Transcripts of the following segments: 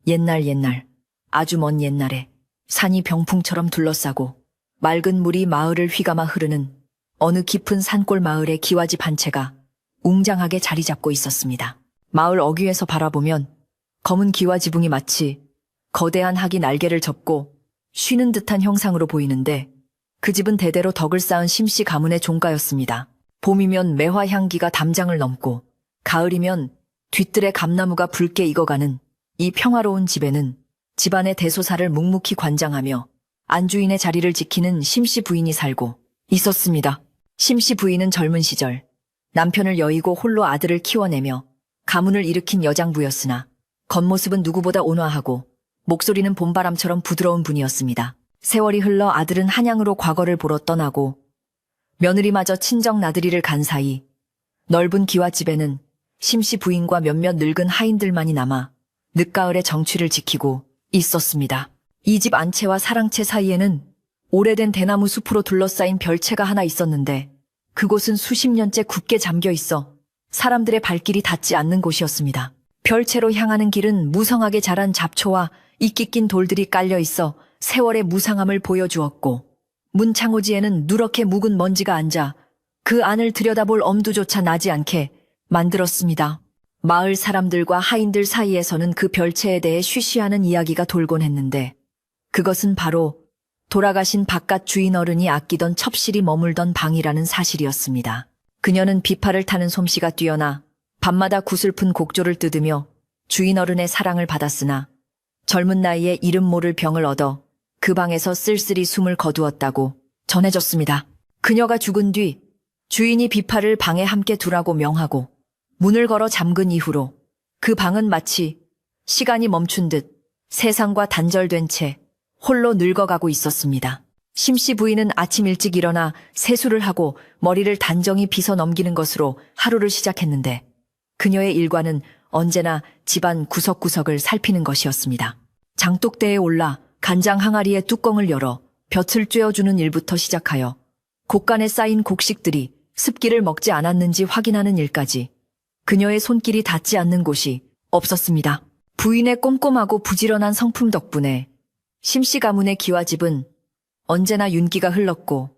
옛날, 아주 먼 옛날에 산이 병풍처럼 둘러싸고 맑은 물이 마을을 휘감아 흐르는 어느 깊은 산골 마을에 기와집 한 채가 웅장하게 자리 잡고 있었습니다. 마을 어귀에서 바라보면 검은 기와지붕이 마치 거대한 학이 날개를 접고 쉬는 듯한 형상으로 보이는데 그 집은 대대로 덕을 쌓은 심씨 가문의 종가였습니다. 봄이면 매화 향기가 담장을 넘고 가을이면 뒤뜰에 감나무가 붉게 익어가는 이 평화로운 집에는 집안의 대소사를 묵묵히 관장하며 안주인의 자리를 지키는 심씨 부인이 살고 있었습니다. 심씨 부인은 젊은 시절 남편을 여의고 홀로 아들을 키워내며 가문을 일으킨 여장부였으나 겉모습은 누구보다 온화하고 목소리는 봄바람처럼 부드러운 분이었습니다. 세월이 흘러 아들은 한양으로 과거를 보러 떠나고 며느리마저 친정 나들이를 간 사이 넓은 기와집에는 심씨 부인과 몇몇 늙은 하인들만이 남아 늦가을의 정취를 지키고 있었습니다. 이 집 안채와 사랑채 사이에는 오래된 대나무 숲으로 둘러싸인 별채가 하나 있었는데 그곳은 수십 년째 굳게 잠겨 있어 사람들의 발길이 닿지 않는 곳이었습니다. 별채로 향하는 길은 무성하게 자란 잡초와 이끼 낀 돌들이 깔려 있어 세월의 무상함을 보여주었고 문창호지에는 누렇게 묵은 먼지가 앉아 그 안을 들여다볼 엄두조차 나지 않게 만들었습니다. 마을 사람들과 하인들 사이에서는 그 별채에 대해 쉬쉬하는 이야기가 돌곤 했는데 그것은 바로 돌아가신 바깥 주인 어른이 아끼던 첩실이 머물던 방이라는 사실이었습니다. 그녀는 비파를 타는 솜씨가 뛰어나 밤마다 구슬픈 곡조를 뜯으며 주인 어른의 사랑을 받았으나 젊은 나이에 이름 모를 병을 얻어 그 방에서 쓸쓸히 숨을 거두었다고 전해졌습니다. 그녀가 죽은 뒤 주인이 비파를 방에 함께 두라고 명하고 문을 걸어 잠근 이후로 그 방은 마치 시간이 멈춘 듯 세상과 단절된 채 홀로 늙어가고 있었습니다. 심씨 부인은 아침 일찍 일어나 세수를 하고 머리를 단정히 빗어 넘기는 것으로 하루를 시작했는데 그녀의 일과는 언제나 집안 구석구석을 살피는 것이었습니다. 장독대에 올라 간장 항아리의 뚜껑을 열어 볕을 쬐어주는 일부터 시작하여 곡간에 쌓인 곡식들이 습기를 먹지 않았는지 확인하는 일까지 그녀의 손길이 닿지 않는 곳이 없었습니다. 부인의 꼼꼼하고 부지런한 성품 덕분에 심씨 가문의 기와집은 언제나 윤기가 흘렀고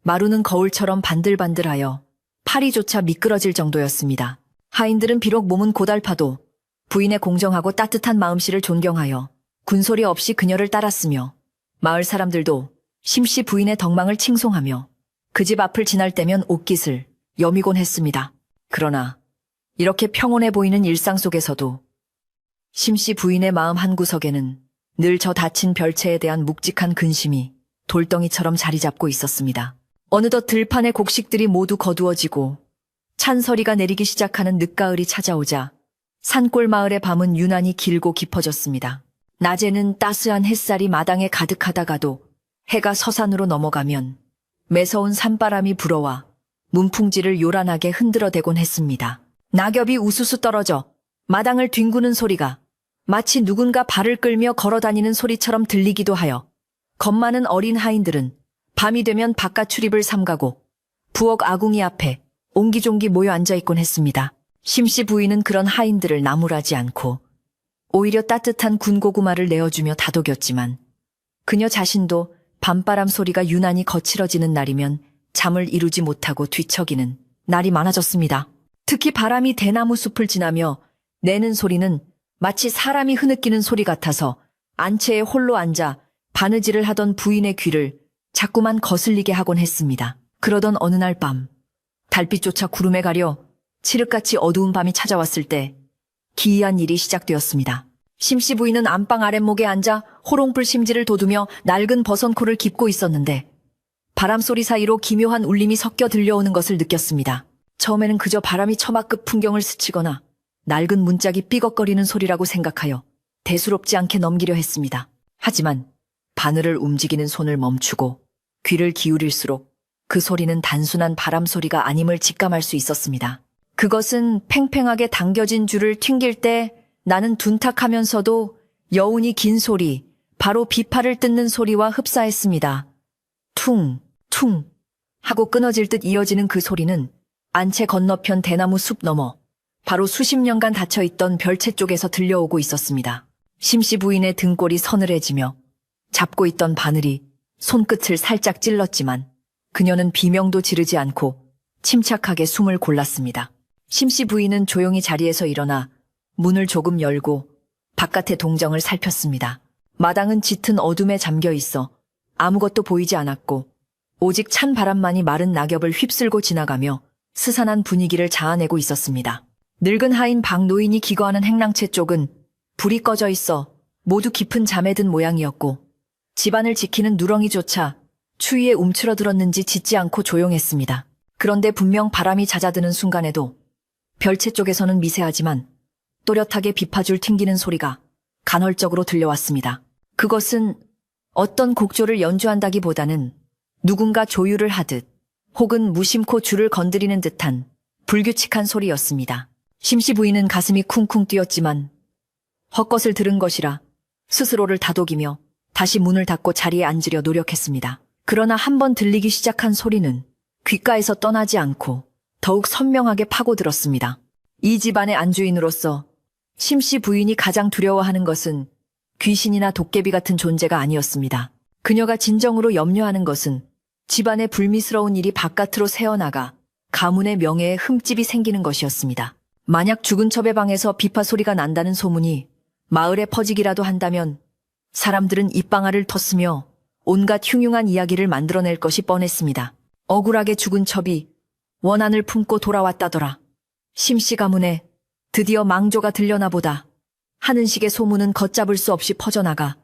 마루는 거울처럼 반들반들하여 파리조차 미끄러질 정도였습니다. 하인들은 비록 몸은 고달파도 부인의 공정하고 따뜻한 마음씨를 존경하여 군소리 없이 그녀를 따랐으며 마을 사람들도 심씨 부인의 덕망을 칭송하며 그 집 앞을 지날 때면 옷깃을 여미곤 했습니다. 그러나 이렇게 평온해 보이는 일상 속에서도 심씨 부인의 마음 한구석에는 늘 저 닫힌 별채에 대한 묵직한 근심이 돌덩이처럼 자리 잡고 있었습니다. 어느덧 들판의 곡식들이 모두 거두어지고 찬서리가 내리기 시작하는 늦가을이 찾아오자 산골 마을의 밤은 유난히 길고 깊어졌습니다. 낮에는 따스한 햇살이 마당에 가득하다가도 해가 서산으로 넘어가면 매서운 산바람이 불어와 문풍지를 요란하게 흔들어대곤 했습니다. 낙엽이 우수수 떨어져 마당을 뒹구는 소리가 마치 누군가 발을 끌며 걸어다니는 소리처럼 들리기도 하여 겁 많은 어린 하인들은 밤이 되면 바깥 출입을 삼가고 부엌 아궁이 앞에 옹기종기 모여 앉아있곤 했습니다. 심씨 부인은 그런 하인들을 나무라지 않고 오히려 따뜻한 군고구마를 내어주며 다독였지만 그녀 자신도 밤바람 소리가 유난히 거칠어지는 날이면 잠을 이루지 못하고 뒤척이는 날이 많아졌습니다. 특히 바람이 대나무 숲을 지나며 내는 소리는 마치 사람이 흐느끼는 소리 같아서 안채에 홀로 앉아 바느질을 하던 부인의 귀를 자꾸만 거슬리게 하곤 했습니다. 그러던 어느 날 밤, 달빛조차 구름에 가려 칠흑같이 어두운 밤이 찾아왔을 때 기이한 일이 시작되었습니다. 심씨 부인은 안방 아랫목에 앉아 호롱불 심지를 돋우며 낡은 버선코를 깁고 있었는데 바람소리 사이로 기묘한 울림이 섞여 들려오는 것을 느꼈습니다. 처음에는 그저 바람이 처마급 풍경을 스치거나 낡은 문짝이 삐걱거리는 소리라고 생각하여 대수롭지 않게 넘기려 했습니다. 하지만 바늘을 움직이는 손을 멈추고 귀를 기울일수록 그 소리는 단순한 바람소리가 아님을 직감할 수 있었습니다. 그것은 팽팽하게 당겨진 줄을 튕길 때 나는 둔탁하면서도 여운이 긴 소리, 바로 비파를 뜯는 소리와 흡사했습니다. 퉁, 퉁 하고 끊어질 듯 이어지는 그 소리는 안채 건너편 대나무 숲 너머 바로 수십 년간 닫혀있던 별채 쪽에서 들려오고 있었습니다. 심씨 부인의 등골이 서늘해지며 잡고 있던 바늘이 손끝을 살짝 찔렀지만 그녀는 비명도 지르지 않고 침착하게 숨을 골랐습니다. 심씨 부인은 조용히 자리에서 일어나 문을 조금 열고 바깥의 동정을 살폈습니다. 마당은 짙은 어둠에 잠겨 있어 아무것도 보이지 않았고 오직 찬 바람만이 마른 낙엽을 휩쓸고 지나가며 스산한 분위기를 자아내고 있었습니다. 늙은 하인 박노인이 기거하는 행랑채 쪽은 불이 꺼져 있어 모두 깊은 잠에 든 모양이었고 집안을 지키는 누렁이조차 추위에 움츠러들었는지 짖지 않고 조용했습니다. 그런데 분명 바람이 잦아드는 순간에도 별채 쪽에서는 미세하지만 또렷하게 비파줄 튕기는 소리가 간헐적으로 들려왔습니다. 그것은 어떤 곡조를 연주한다기보다는 누군가 조율을 하듯 혹은 무심코 줄을 건드리는 듯한 불규칙한 소리였습니다. 심씨 부인은 가슴이 쿵쿵 뛰었지만 헛것을 들은 것이라 스스로를 다독이며 다시 문을 닫고 자리에 앉으려 노력했습니다. 그러나 한번 들리기 시작한 소리는 귓가에서 떠나지 않고 더욱 선명하게 파고들었습니다. 이 집안의 안주인으로서 심씨 부인이 가장 두려워하는 것은 귀신이나 도깨비 같은 존재가 아니었습니다. 그녀가 진정으로 염려하는 것은 집안의 불미스러운 일이 바깥으로 새어나가 가문의 명예에 흠집이 생기는 것이었습니다. 만약 죽은 첩의 방에서 비파 소리가 난다는 소문이 마을에 퍼지기라도 한다면 사람들은 입방아를 텄으며 온갖 흉흉한 이야기를 만들어낼 것이 뻔했습니다. 억울하게 죽은 첩이 원한을 품고 돌아왔다더라. 심씨 가문에 드디어 망조가 들려나 보다 하는 식의 소문은 걷잡을 수 없이 퍼져나가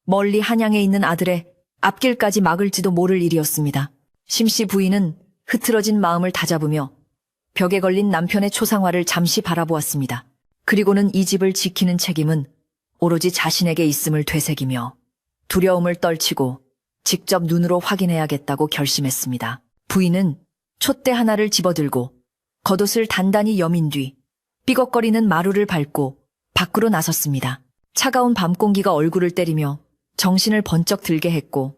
멀리 한양에 있는 아들의 앞길까지 막을지도 모를 일이었습니다. 심씨 부인은 흐트러진 마음을 다잡으며 벽에 걸린 남편의 초상화를 잠시 바라보았습니다. 그리고는 이 집을 지키는 책임은 오로지 자신에게 있음을 되새기며 두려움을 떨치고 직접 눈으로 확인해야겠다고 결심했습니다. 부인은 촛대 하나를 집어들고 겉옷을 단단히 여민 뒤 삐걱거리는 마루를 밟고 밖으로 나섰습니다. 차가운 밤 공기가 얼굴을 때리며 정신을 번쩍 들게 했고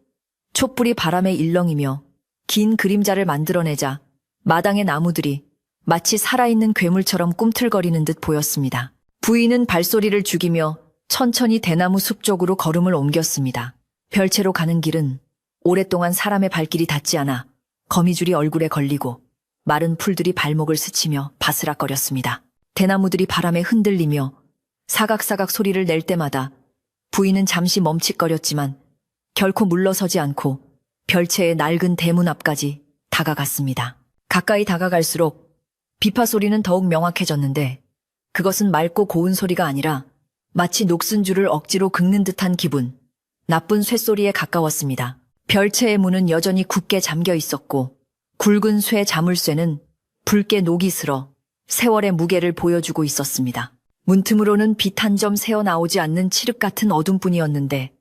촛불이 바람에 일렁이며 긴 그림자를 만들어내자 마당의 나무들이 마치 살아있는 괴물처럼 꿈틀거리는 듯 보였습니다. 부인은 발소리를 죽이며 천천히 대나무 숲 쪽으로 걸음을 옮겼습니다. 별채로 가는 길은 오랫동안 사람의 발길이 닿지 않아 거미줄이 얼굴에 걸리고 마른 풀들이 발목을 스치며 바스락거렸습니다. 대나무들이 바람에 흔들리며 사각사각 소리를 낼 때마다 부인은 잠시 멈칫거렸지만 결코 물러서지 않고 별채의 낡은 대문 앞까지 다가갔습니다. 가까이 다가갈수록 비파 소리는 더욱 명확해졌는데 그것은 맑고 고운 소리가 아니라 마치 녹슨 줄을 억지로 긁는 듯한 기분, 나쁜 쇠소리에 가까웠습니다. 별채의 문은 여전히 굳게 잠겨 있었고 굵은 쇠 자물쇠는 붉게 녹이 슬어 세월의 무게를 보여주고 있었습니다. 문틈으로는 빛 한 점 새어나오지 않는 칠흑 같은 어둠뿐이었는데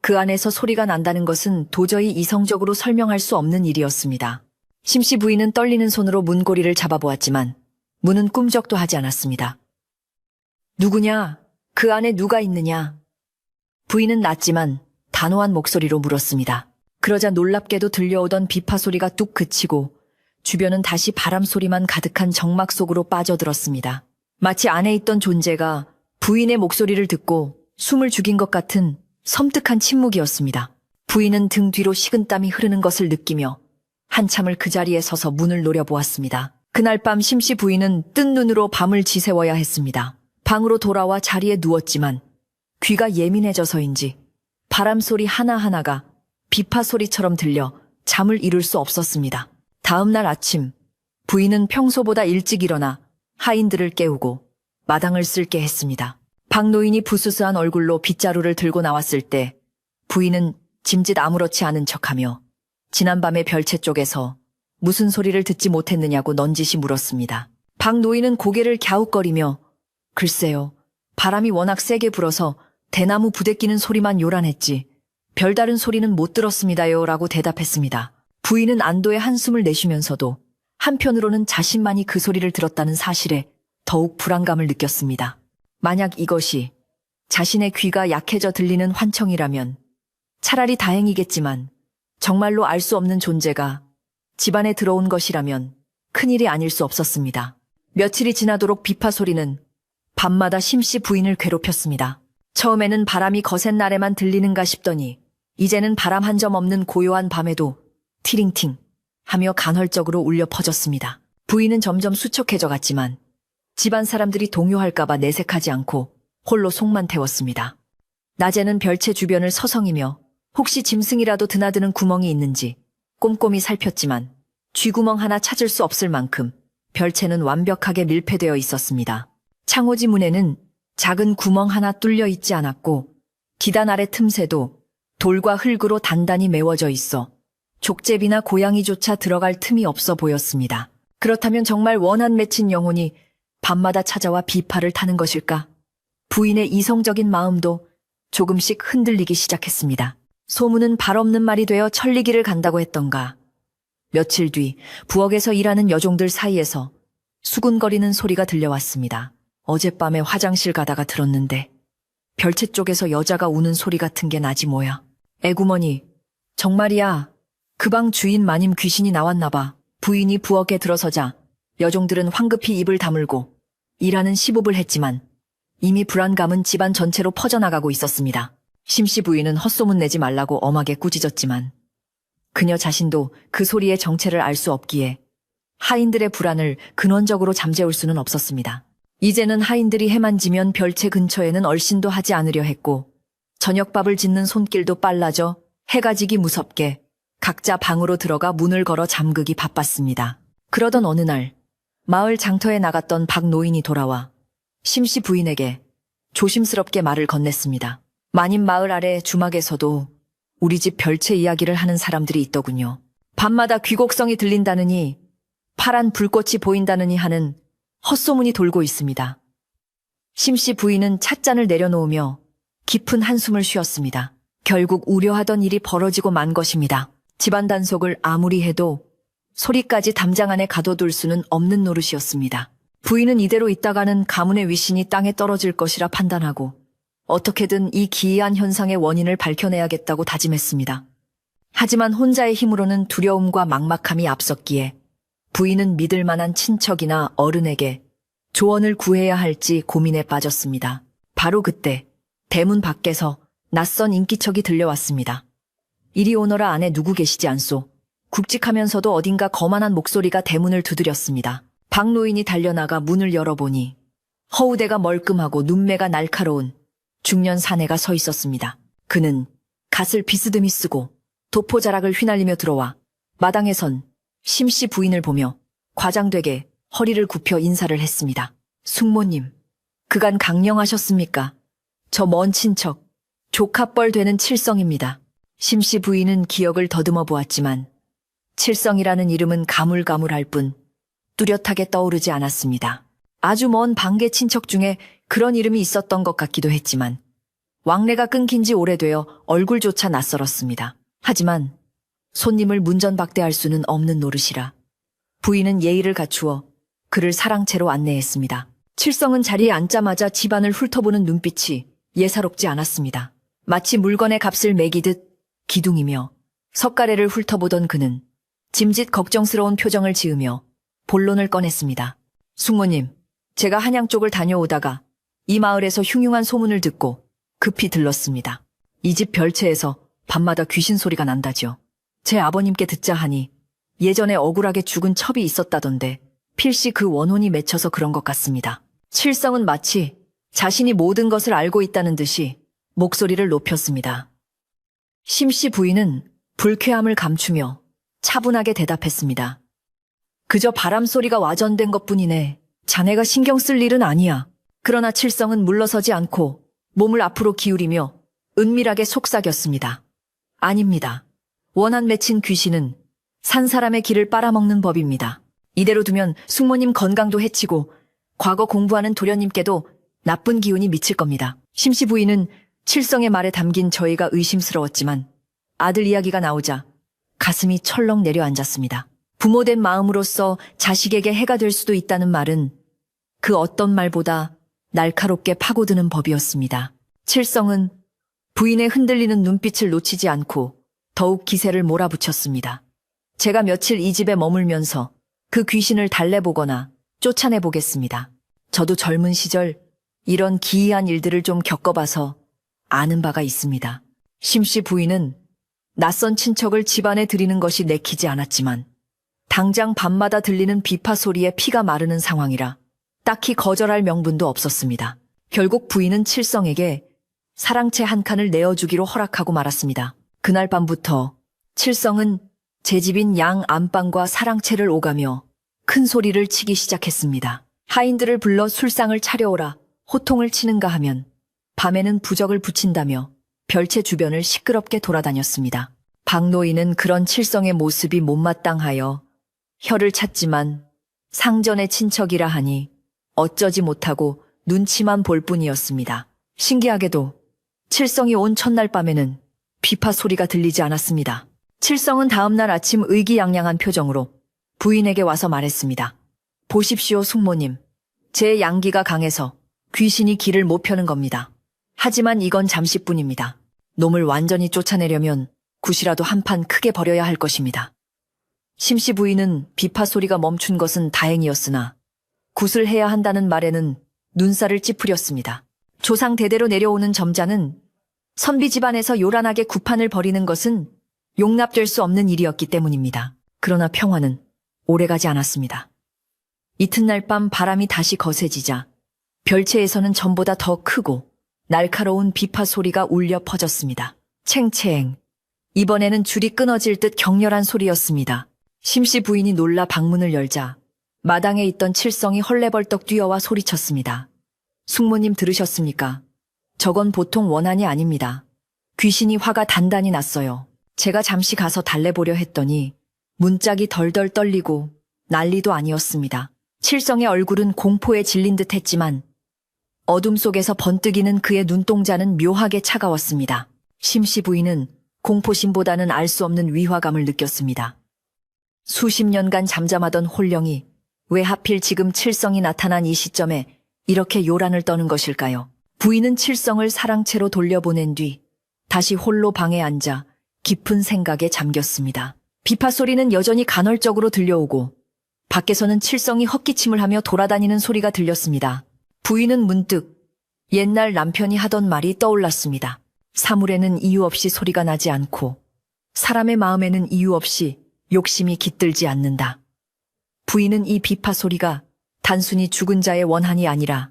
그 안에서 소리가 난다는 것은 도저히 이성적으로 설명할 수 없는 일이었습니다. 심씨 부인은 떨리는 손으로 문고리를 잡아보았지만 문은 꿈쩍도 하지 않았습니다. 누구냐? 그 안에 누가 있느냐? 부인은 낮지만 단호한 목소리로 물었습니다. 그러자 놀랍게도 들려오던 비파 소리가 뚝 그치고 주변은 다시 바람 소리만 가득한 정막 속으로 빠져들었습니다. 마치 안에 있던 존재가 부인의 목소리를 듣고 숨을 죽인 것 같은 섬뜩한 침묵이었습니다. 부인은 등 뒤로 식은땀이 흐르는 것을 느끼며 한참을 그 자리에 서서 문을 노려보았습니다. 그날 밤 심씨 부인은 뜬 눈으로 밤을 지새워야 했습니다. 방으로 돌아와 자리에 누웠지만 귀가 예민해져서인지 바람 소리 하나하나가 비파 소리처럼 들려 잠을 이룰 수 없었습니다. 다음 날 아침 부인은 평소보다 일찍 일어나 하인들을 깨우고 마당을 쓸게 했습니다. 박노인이 부스스한 얼굴로 빗자루를 들고 나왔을 때 부인은 짐짓 아무렇지 않은 척하며 지난밤의 별채 쪽에서 무슨 소리를 듣지 못했느냐고 넌지시 물었습니다. 박노인은 고개를 갸웃거리며 글쎄요, 바람이 워낙 세게 불어서 대나무 부대끼는 소리만 요란했지 별다른 소리는 못 들었습니다요 라고 대답했습니다. 부인은 안도의 한숨을 내쉬면서도 한편으로는 자신만이 그 소리를 들었다는 사실에 더욱 불안감을 느꼈습니다. 만약 이것이 자신의 귀가 약해져 들리는 환청이라면 차라리 다행이겠지만 정말로 알 수 없는 존재가 집안에 들어온 것이라면 큰일이 아닐 수 없었습니다. 며칠이 지나도록 비파 소리는 밤마다 심씨 부인을 괴롭혔습니다. 처음에는 바람이 거센 날에만 들리는가 싶더니 이제는 바람 한 점 없는 고요한 밤에도 티링팅 하며 간헐적으로 울려 퍼졌습니다. 부인은 점점 수척해져 갔지만 집안 사람들이 동요할까봐 내색하지 않고 홀로 속만 태웠습니다. 낮에는 별채 주변을 서성이며 혹시 짐승이라도 드나드는 구멍이 있는지 꼼꼼히 살폈지만 쥐구멍 하나 찾을 수 없을 만큼 별채는 완벽하게 밀폐되어 있었습니다. 창호지 문에는 작은 구멍 하나 뚫려 있지 않았고 기단 아래 틈새도 돌과 흙으로 단단히 메워져 있어 족제비나 고양이조차 들어갈 틈이 없어 보였습니다. 그렇다면 정말 원한 맺힌 영혼이 밤마다 찾아와 비파를 타는 것일까? 부인의 이성적인 마음도 조금씩 흔들리기 시작했습니다. 소문은 발 없는 말이 되어 천리길을 간다고 했던가. 며칠 뒤 부엌에서 일하는 여종들 사이에서 수군거리는 소리가 들려왔습니다. 어젯밤에 화장실 가다가 들었는데 별채 쪽에서 여자가 우는 소리 같은 게 나지 뭐야. 애구머니, 정말이야. 그 방 주인 마님 귀신이 나왔나 봐. 부인이 부엌에 들어서자 여종들은 황급히 입을 다물고 일하는 시복을 했지만 이미 불안감은 집안 전체로 퍼져나가고 있었습니다. 심씨 부인은 헛소문 내지 말라고 엄하게 꾸짖었지만 그녀 자신도 그 소리의 정체를 알 수 없기에 하인들의 불안을 근원적으로 잠재울 수는 없었습니다. 이제는 하인들이 해만 지면 별채 근처에는 얼씬도 하지 않으려 했고 저녁밥을 짓는 손길도 빨라져 해가 지기 무섭게 각자 방으로 들어가 문을 걸어 잠그기 바빴습니다. 그러던 어느 날 마을 장터에 나갔던 박 노인이 돌아와 심씨 부인에게 조심스럽게 말을 건넸습니다. 마님 마을 아래 주막에서도 우리 집 별채 이야기를 하는 사람들이 있더군요. 밤마다 귀곡성이 들린다느니 파란 불꽃이 보인다느니 하는 헛소문이 돌고 있습니다. 심씨 부인은 찻잔을 내려놓으며 깊은 한숨을 쉬었습니다. 결국 우려하던 일이 벌어지고 만 것입니다. 집안 단속을 아무리 해도 소리까지 담장 안에 가둬둘 수는 없는 노릇이었습니다. 부인은 이대로 있다가는 가문의 위신이 땅에 떨어질 것이라 판단하고 어떻게든 이 기이한 현상의 원인을 밝혀내야겠다고 다짐했습니다. 하지만 혼자의 힘으로는 두려움과 막막함이 앞섰기에 부인은 믿을 만한 친척이나 어른에게 조언을 구해야 할지 고민에 빠졌습니다. 바로 그때 대문 밖에서 낯선 인기척이 들려왔습니다. 이리 오너라 안에 누구 계시지 않소. 굵직하면서도 어딘가 거만한 목소리가 대문을 두드렸습니다. 박 노인이 달려나가 문을 열어보니 허우대가 멀끔하고 눈매가 날카로운 중년 사내가 서 있었습니다. 그는 갓을 비스듬히 쓰고 도포자락을 휘날리며 들어와 마당에 선 심씨 부인을 보며 과장되게 허리를 굽혀 인사를 했습니다. 숙모님, 그간 강령하셨습니까? 저 먼 친척, 조카뻘 되는 칠성입니다. 심씨 부인은 기억을 더듬어 보았지만 칠성이라는 이름은 가물가물할 뿐 뚜렷하게 떠오르지 않았습니다. 아주 먼 방계 친척 중에 그런 이름이 있었던 것 같기도 했지만 왕래가 끊긴 지 오래되어 얼굴조차 낯설었습니다. 하지만 손님을 문전박대할 수는 없는 노릇이라 부인은 예의를 갖추어 그를 사랑채로 안내했습니다. 칠성은 자리에 앉자마자 집안을 훑어보는 눈빛이 예사롭지 않았습니다. 마치 물건의 값을 매기듯 기둥이며 석가래를 훑어보던 그는 짐짓 걱정스러운 표정을 지으며 본론을 꺼냈습니다. 숙모님, 제가 한양 쪽을 다녀오다가 이 마을에서 흉흉한 소문을 듣고 급히 들렀습니다. 이 집 별채에서 밤마다 귀신 소리가 난다죠. 제 아버님께 듣자 하니 예전에 억울하게 죽은 첩이 있었다던데 필시 그 원혼이 맺혀서 그런 것 같습니다. 칠성은 마치 자신이 모든 것을 알고 있다는 듯이 목소리를 높였습니다. 심씨 부인은 불쾌함을 감추며 차분하게 대답했습니다. 그저 바람소리가 와전된 것뿐이네. 자네가 신경 쓸 일은 아니야. 그러나 칠성은 물러서지 않고 몸을 앞으로 기울이며 은밀하게 속삭였습니다. 아닙니다. 원한 맺힌 귀신은 산 사람의 길을 빨아먹는 법입니다. 이대로 두면 숙모님 건강도 해치고 과거 공부하는 도련님께도 나쁜 기운이 미칠 겁니다. 심씨 부인은 칠성의 말에 담긴 저희가 의심스러웠지만 아들 이야기가 나오자 가슴이 철렁 내려앉았습니다. 부모된 마음으로서 자식에게 해가 될 수도 있다는 말은 그 어떤 말보다 날카롭게 파고드는 법이었습니다. 칠성은 부인의 흔들리는 눈빛을 놓치지 않고 더욱 기세를 몰아붙였습니다. 제가 며칠 이 집에 머물면서 그 귀신을 달래보거나 쫓아내보겠습니다. 저도 젊은 시절 이런 기이한 일들을 좀 겪어봐서 아는 바가 있습니다. 심씨 부인은 낯선 친척을 집안에 들이는 것이 내키지 않았지만 당장 밤마다 들리는 비파 소리에 피가 마르는 상황이라 딱히 거절할 명분도 없었습니다. 결국 부인은 칠성에게 사랑채 한 칸을 내어주기로 허락하고 말았습니다. 그날 밤부터 칠성은 제 집인 양 안방과 사랑채를 오가며 큰 소리를 치기 시작했습니다. 하인들을 불러 술상을 차려오라, 호통을 치는가 하면 밤에는 부적을 붙인다며 별채 주변을 시끄럽게 돌아다녔습니다. 박노인은 그런 칠성의 모습이 못마땅하여 혀를 찼지만 상전의 친척이라 하니 어쩌지 못하고 눈치만 볼 뿐이었습니다. 신기하게도 칠성이 온 첫날 밤에는 비파 소리가 들리지 않았습니다. 칠성은 다음날 아침 의기양양한 표정으로 부인에게 와서 말했습니다. 보십시오, 숙모님. 제 양기가 강해서 귀신이 길을 못 펴는 겁니다. 하지만 이건 잠시뿐입니다. 놈을 완전히 쫓아내려면 굿이라도 한 판 크게 벌여야 할 것입니다. 심씨 부인은 비파 소리가 멈춘 것은 다행이었으나 굿을 해야 한다는 말에는 눈살을 찌푸렸습니다. 조상 대대로 내려오는 점자는 선비 집안에서 요란하게 굿판을 벌이는 것은 용납될 수 없는 일이었기 때문입니다. 그러나 평화는 오래가지 않았습니다. 이튿날 밤 바람이 다시 거세지자 별채에서는 전보다 더 크고 날카로운 비파 소리가 울려 퍼졌습니다. 챙챙. 이번에는 줄이 끊어질 듯 격렬한 소리였습니다. 심씨 부인이 놀라 방문을 열자 마당에 있던 칠성이 헐레벌떡 뛰어와 소리쳤습니다. 숙모님 들으셨습니까? 저건 보통 원한이 아닙니다. 귀신이 화가 단단히 났어요. 제가 잠시 가서 달래보려 했더니 문짝이 덜덜 떨리고 난리도 아니었습니다. 칠성의 얼굴은 공포에 질린 듯 했지만 어둠 속에서 번뜩이는 그의 눈동자는 묘하게 차가웠습니다. 심씨 부인은 공포심보다는 알 수 없는 위화감을 느꼈습니다. 수십 년간 잠잠하던 홀령이 왜 하필 지금 칠성이 나타난 이 시점에 이렇게 요란을 떠는 것일까요? 부인은 칠성을 사랑채로 돌려보낸 뒤 다시 홀로 방에 앉아 깊은 생각에 잠겼습니다. 비파 소리는 여전히 간헐적으로 들려오고 밖에서는 칠성이 헛기침을 하며 돌아다니는 소리가 들렸습니다. 부인은 문득 옛날 남편이 하던 말이 떠올랐습니다. 사물에는 이유 없이 소리가 나지 않고 사람의 마음에는 이유 없이 욕심이 깃들지 않는다. 부인은 이 비파 소리가 단순히 죽은 자의 원한이 아니라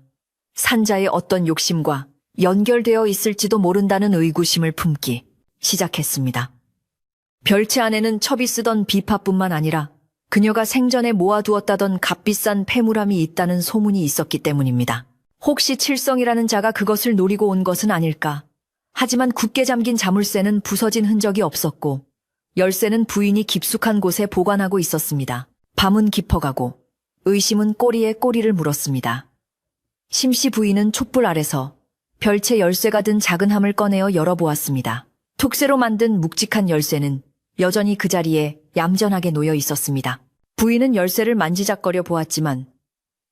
산자의 어떤 욕심과 연결되어 있을지도 모른다는 의구심을 품기 시작했습니다. 별채 안에는 첩이 쓰던 비파뿐만 아니라 그녀가 생전에 모아두었다던 값비싼 폐물함이 있다는 소문이 있었기 때문입니다. 혹시 칠성이라는 자가 그것을 노리고 온 것은 아닐까? 하지만 굳게 잠긴 자물쇠는 부서진 흔적이 없었고 열쇠는 부인이 깊숙한 곳에 보관하고 있었습니다. 밤은 깊어가고 의심은 꼬리에 꼬리를 물었습니다. 심씨 부인은 촛불 아래서 별채 열쇠가 든 작은 함을 꺼내어 열어보았습니다. 톡새로 만든 묵직한 열쇠는 여전히 그 자리에 얌전하게 놓여 있었습니다. 부인은 열쇠를 만지작거려 보았지만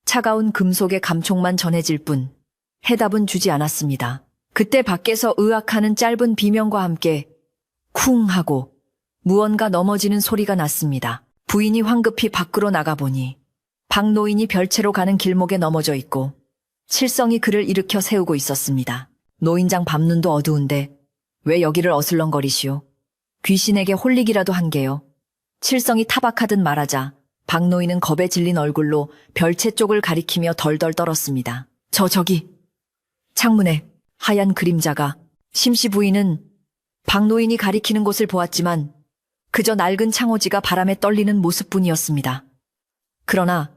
차가운 금속의 감촉만 전해질 뿐 해답은 주지 않았습니다. 그때 밖에서 으악하는 짧은 비명과 함께 쿵 하고 무언가 넘어지는 소리가 났습니다. 부인이 황급히 밖으로 나가보니 박노인이 별채로 가는 길목에 넘어져 있고 칠성이 그를 일으켜 세우고 있었습니다. 노인장 밤눈도 어두운데 왜 여기를 어슬렁거리시오? 귀신에게 홀리기라도 한 게요. 칠성이 타박하듯 말하자 박노인은 겁에 질린 얼굴로 별채 쪽을 가리키며 덜덜 떨었습니다. 저기 창문에 하얀 그림자가. 심씨 부인은 박노인이 가리키는 곳을 보았지만 그저 낡은 창호지가 바람에 떨리는 모습뿐이었습니다. 그러나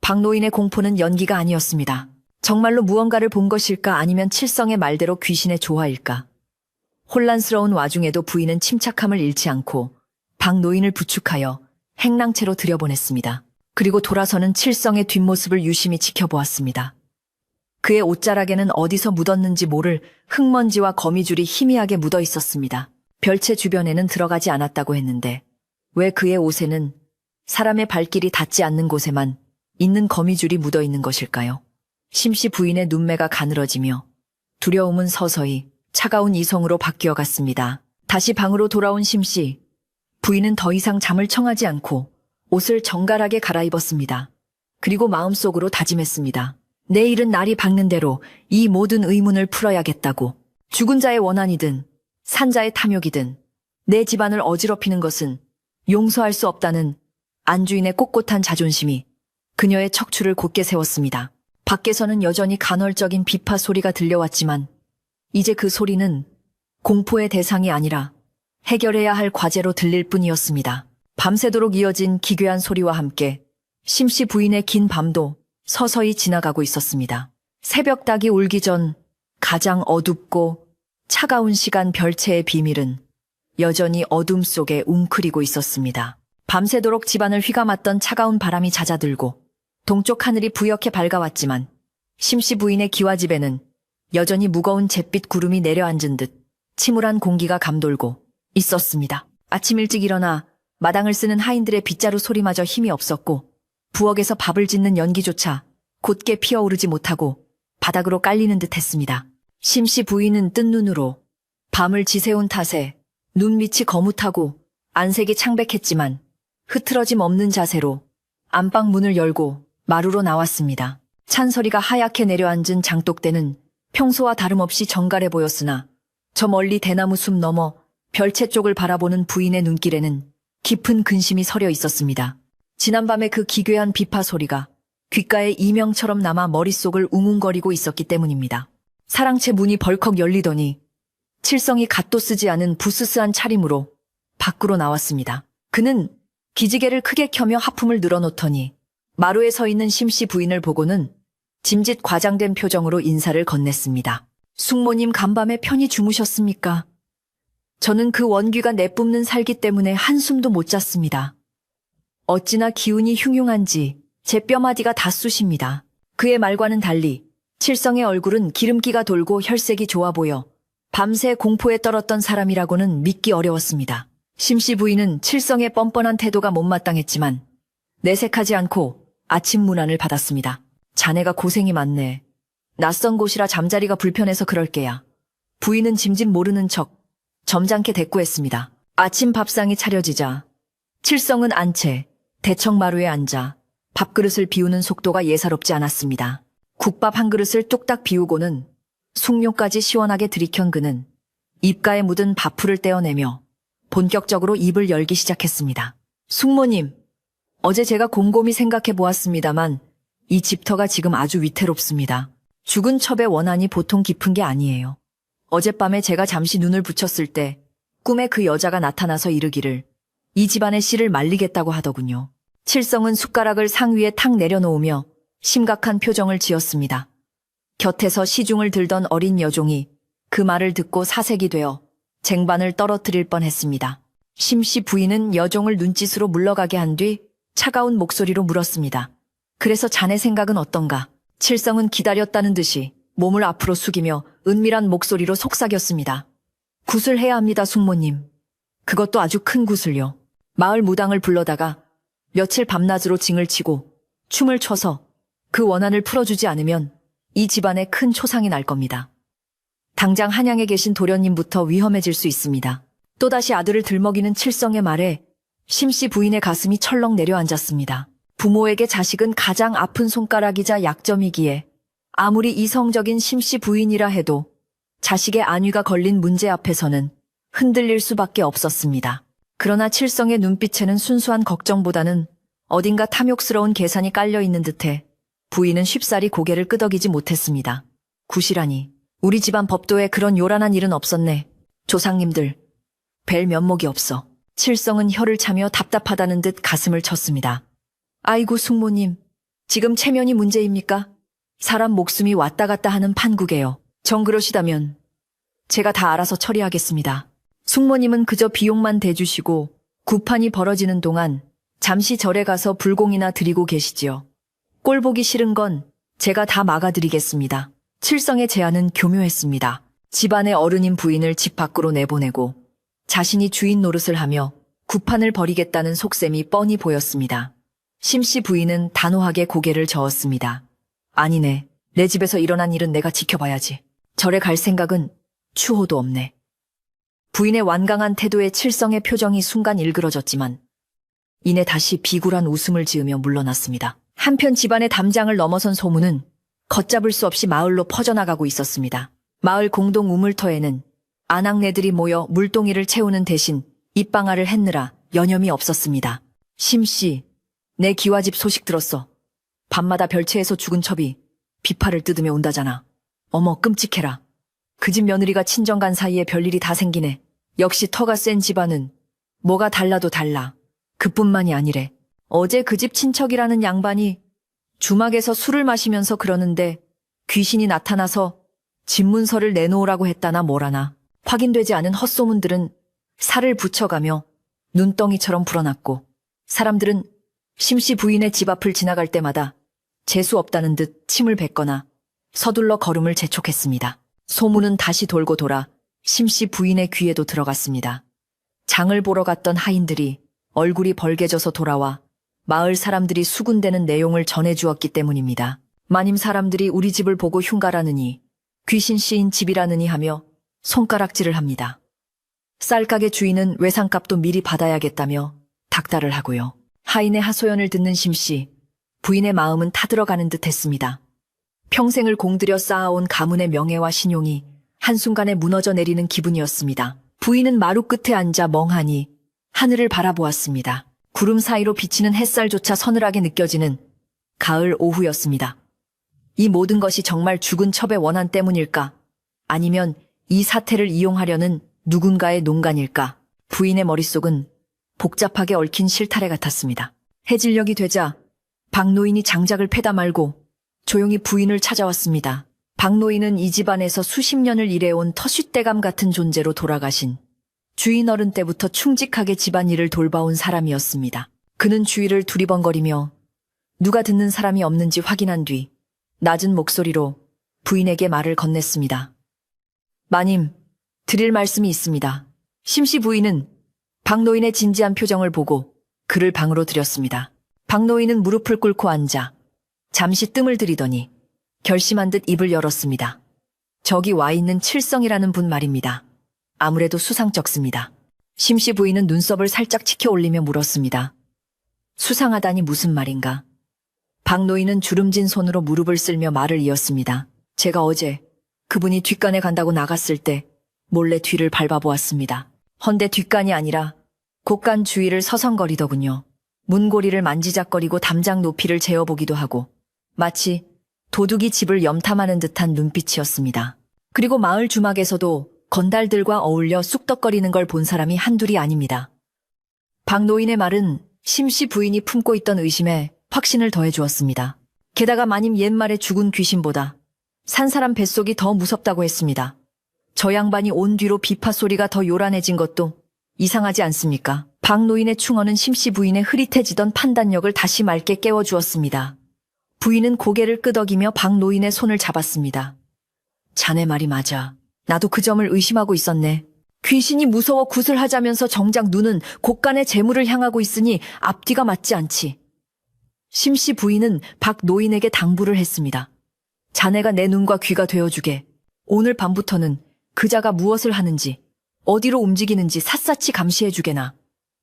박노인의 공포는 연기가 아니었습니다. 정말로 무언가를 본 것일까 아니면 칠성의 말대로 귀신의 조화일까? 혼란스러운 와중에도 부인은 침착함을 잃지 않고 박노인을 부축하여 행랑채로 들여보냈습니다. 그리고 돌아서는 칠성의 뒷모습을 유심히 지켜보았습니다. 그의 옷자락에는 어디서 묻었는지 모를 흙먼지와 거미줄이 희미하게 묻어 있었습니다. 별채 주변에는 들어가지 않았다고 했는데 왜 그의 옷에는 사람의 발길이 닿지 않는 곳에만 있는 거미줄이 묻어 있는 것일까요? 심씨 부인의 눈매가 가늘어지며 두려움은 서서히 차가운 이성으로 바뀌어 갔습니다. 다시 방으로 돌아온 심씨. 부인은 더 이상 잠을 청하지 않고 옷을 정갈하게 갈아입었습니다. 그리고 마음속으로 다짐했습니다. 내일은 날이 밝는 대로 이 모든 의문을 풀어야겠다고. 죽은 자의 원한이든 산자의 탐욕이든 내 집안을 어지럽히는 것은 용서할 수 없다는 안주인의 꼿꼿한 자존심이 그녀의 척추를 곧게 세웠습니다. 밖에서는 여전히 간헐적인 비파 소리가 들려왔지만 이제 그 소리는 공포의 대상이 아니라 해결해야 할 과제로 들릴 뿐이었습니다. 밤새도록 이어진 기괴한 소리와 함께 심씨 부인의 긴 밤도 서서히 지나가고 있었습니다. 새벽 닭이 울기 전 가장 어둡고 차가운 시간 별채의 비밀은 여전히 어둠 속에 웅크리고 있었습니다. 밤새도록 집안을 휘감았던 차가운 바람이 잦아들고 동쪽 하늘이 부옇게 밝아왔지만 심씨 부인의 기와집에는 여전히 무거운 잿빛 구름이 내려앉은 듯 침울한 공기가 감돌고 있었습니다. 아침 일찍 일어나 마당을 쓰는 하인들의 빗자루 소리마저 힘이 없었고 부엌에서 밥을 짓는 연기조차 곧게 피어오르지 못하고 바닥으로 깔리는 듯 했습니다. 심씨 부인은 뜬 눈으로 밤을 지새운 탓에 눈밑이 거뭇하고 안색이 창백했지만 흐트러짐 없는 자세로 안방 문을 열고 마루로 나왔습니다. 찬소리가 하얗게 내려앉은 장독대는 평소와 다름없이 정갈해 보였으나 저 멀리 대나무 숲 너머 별채 쪽을 바라보는 부인의 눈길에는 깊은 근심이 서려 있었습니다. 지난밤의 그 기괴한 비파 소리가 귓가에 이명처럼 남아 머릿속을 웅웅거리고 있었기 때문입니다. 사랑채 문이 벌컥 열리더니 칠성이 갓도 쓰지 않은 부스스한 차림으로 밖으로 나왔습니다. 그는 기지개를 크게 켜며 하품을 늘어놓더니 마루에 서 있는 심씨 부인을 보고는 짐짓 과장된 표정으로 인사를 건넸습니다. 숙모님 간밤에 편히 주무셨습니까? 저는 그 원귀가 내뿜는 살기 때문에 한숨도 못 잤습니다. 어찌나 기운이 흉흉한지 제 뼈마디가 다 쑤십니다. 그의 말과는 달리 칠성의 얼굴은 기름기가 돌고 혈색이 좋아 보여 밤새 공포에 떨었던 사람이라고는 믿기 어려웠습니다. 심씨 부인은 칠성의 뻔뻔한 태도가 못마땅했지만 내색하지 않고 아침 문안을 받았습니다. 자네가 고생이 많네. 낯선 곳이라 잠자리가 불편해서 그럴게야. 부인은 짐짓 모르는 척 점잖게 대꾸했습니다. 아침 밥상이 차려지자 칠성은 안채 대청마루에 앉아 밥그릇을 비우는 속도가 예사롭지 않았습니다. 국밥 한 그릇을 뚝딱 비우고는 숭늉까지 시원하게 들이켠 그는 입가에 묻은 밥풀을 떼어내며 본격적으로 입을 열기 시작했습니다. 숙모님, 어제 제가 곰곰이 생각해 보았습니다만 이 집터가 지금 아주 위태롭습니다. 죽은 첩의 원한이 보통 깊은 게 아니에요. 어젯밤에 제가 잠시 눈을 붙였을 때 꿈에 그 여자가 나타나서 이르기를 이 집안의 씨를 말리겠다고 하더군요. 칠성은 숟가락을 상 위에 탁 내려놓으며 심각한 표정을 지었습니다. 곁에서 시중을 들던 어린 여종이 그 말을 듣고 사색이 되어 쟁반을 떨어뜨릴 뻔했습니다. 심씨 부인은 여종을 눈짓으로 물러가게 한 뒤 차가운 목소리로 물었습니다. 그래서 자네 생각은 어떤가? 칠성은 기다렸다는 듯이 몸을 앞으로 숙이며 은밀한 목소리로 속삭였습니다. 굿을 해야 합니다, 숙모님. 그것도 아주 큰 굿을요. 마을 무당을 불러다가 며칠 밤낮으로 징을 치고 춤을 춰서 그 원한을 풀어주지 않으면 이 집안에 큰 초상이 날 겁니다. 당장 한양에 계신 도련님부터 위험해질 수 있습니다. 또다시 아들을 들먹이는 칠성의 말에 심씨 부인의 가슴이 철렁 내려앉았습니다. 부모에게 자식은 가장 아픈 손가락이자 약점이기에 아무리 이성적인 심씨 부인이라 해도 자식의 안위가 걸린 문제 앞에서는 흔들릴 수밖에 없었습니다. 그러나 칠성의 눈빛에는 순수한 걱정보다는 어딘가 탐욕스러운 계산이 깔려있는 듯해 부인은 쉽사리 고개를 끄덕이지 못했습니다. 굿이라니, 우리 집안 법도에 그런 요란한 일은 없었네. 조상님들, 뵐 면목이 없어. 칠성은 혀를 차며 답답하다는 듯 가슴을 쳤습니다. 아이고 숙모님, 지금 체면이 문제입니까? 사람 목숨이 왔다 갔다 하는 판국에요. 정 그러시다면 제가 다 알아서 처리하겠습니다. 숙모님은 그저 비용만 대주시고 구판이 벌어지는 동안 잠시 절에 가서 불공이나 드리고 계시지요. 꼴 보기 싫은 건 제가 다 막아드리겠습니다. 칠성의 제안은 교묘했습니다. 집안의 어른인 부인을 집 밖으로 내보내고 자신이 주인 노릇을 하며 구판을 벌이겠다는 속셈이 뻔히 보였습니다. 심씨 부인은 단호하게 고개를 저었습니다. 아니네. 내 집에서 일어난 일은 내가 지켜봐야지. 절에 갈 생각은 추호도 없네. 부인의 완강한 태도에 칠성의 표정이 순간 일그러졌지만 이내 다시 비굴한 웃음을 지으며 물러났습니다. 한편 집안의 담장을 넘어선 소문은 걷잡을 수 없이 마을로 퍼져나가고 있었습니다. 마을 공동 우물터에는 아낙네들이 모여 물동이를 채우는 대신 입방아를 했느라 여념이 없었습니다. 심씨, 내 기와집 소식 들었어. 밤마다 별채에서 죽은 첩이 비파를 뜯으며 온다잖아. 어머 끔찍해라. 그 집 며느리가 친정간 사이에 별일이 다 생기네. 역시 터가 센 집안은 뭐가 달라도 달라. 그뿐만이 아니래. 어제 그 집 친척이라는 양반이 주막에서 술을 마시면서 그러는데 귀신이 나타나서 집문서를 내놓으라고 했다나 뭐라나. 확인되지 않은 헛소문들은 살을 붙여가며 눈덩이처럼 불어났고 사람들은 심씨 부인의 집 앞을 지나갈 때마다 재수 없다는 듯 침을 뱉거나 서둘러 걸음을 재촉했습니다. 소문은 다시 돌고 돌아 심씨 부인의 귀에도 들어갔습니다. 장을 보러 갔던 하인들이 얼굴이 벌개져서 돌아와 마을 사람들이 수군대는 내용을 전해주었기 때문입니다. 마님 사람들이 우리 집을 보고 흉가라느니 귀신 씨인 집이라느니 하며 손가락질을 합니다. 쌀가게 주인은 외상값도 미리 받아야겠다며 닥달을 하고요. 하인의 하소연을 듣는 심씨, 부인의 마음은 타들어가는 듯 했습니다. 평생을 공들여 쌓아온 가문의 명예와 신용이 한순간에 무너져 내리는 기분이었습니다. 부인은 마루 끝에 앉아 멍하니 하늘을 바라보았습니다. 구름 사이로 비치는 햇살조차 서늘하게 느껴지는 가을 오후였습니다. 이 모든 것이 정말 죽은 첩의 원한 때문일까? 아니면 이 사태를 이용하려는 누군가의 농간일까? 부인의 머릿속은 복잡하게 얽힌 실타래 같았습니다. 해질녘이 되자 박노인이 장작을 패다 말고 조용히 부인을 찾아왔습니다. 박노인은 이 집안에서 수십 년을 일해온 터줏대감 같은 존재로 돌아가신 주인 어른 때부터 충직하게 집안일을 돌봐온 사람이었습니다. 그는 주위를 두리번거리며 누가 듣는 사람이 없는지 확인한 뒤 낮은 목소리로 부인에게 말을 건넸습니다. 마님, 드릴 말씀이 있습니다. 심씨 부인은 박노인의 진지한 표정을 보고 그를 방으로 들였습니다. 박노인은 무릎을 꿇고 앉아 잠시 뜸을 들이더니 결심한 듯 입을 열었습니다. 저기 와 있는 칠성이라는 분 말입니다. 아무래도 수상쩍습니다. 심씨 부인은 눈썹을 살짝 치켜 올리며 물었습니다. 수상하다니 무슨 말인가? 박노인은 주름진 손으로 무릎을 쓸며 말을 이었습니다. 제가 어제 그분이 뒷간에 간다고 나갔을 때 몰래 뒤를 밟아보았습니다. 헌데 뒷간이 아니라 곳간 주위를 서성거리더군요. 문고리를 만지작거리고 담장 높이를 재어보기도 하고 마치 도둑이 집을 염탐하는 듯한 눈빛이었습니다. 그리고 마을 주막에서도 건달들과 어울려 쑥덕거리는 걸 본 사람이 한둘이 아닙니다. 박노인의 말은 심씨 부인이 품고 있던 의심에 확신을 더해주었습니다. 게다가 마님 옛말에 죽은 귀신보다 산 사람 뱃속이 더 무섭다고 했습니다. 저 양반이 온 뒤로 비파 소리가 더 요란해진 것도 이상하지 않습니까? 박노인의 충언은 심씨 부인의 흐릿해지던 판단력을 다시 맑게 깨워주었습니다. 부인은 고개를 끄덕이며 박노인의 손을 잡았습니다. 자네 말이 맞아. 나도 그 점을 의심하고 있었네. 귀신이 무서워 굿을 하자면서 정작 눈은 곳간의 재물을 향하고 있으니 앞뒤가 맞지 않지. 심씨 부인은 박노인에게 당부를 했습니다. 자네가 내 눈과 귀가 되어주게. 오늘 밤부터는 그자가 무엇을 하는지, 어디로 움직이는지 샅샅이 감시해주게나.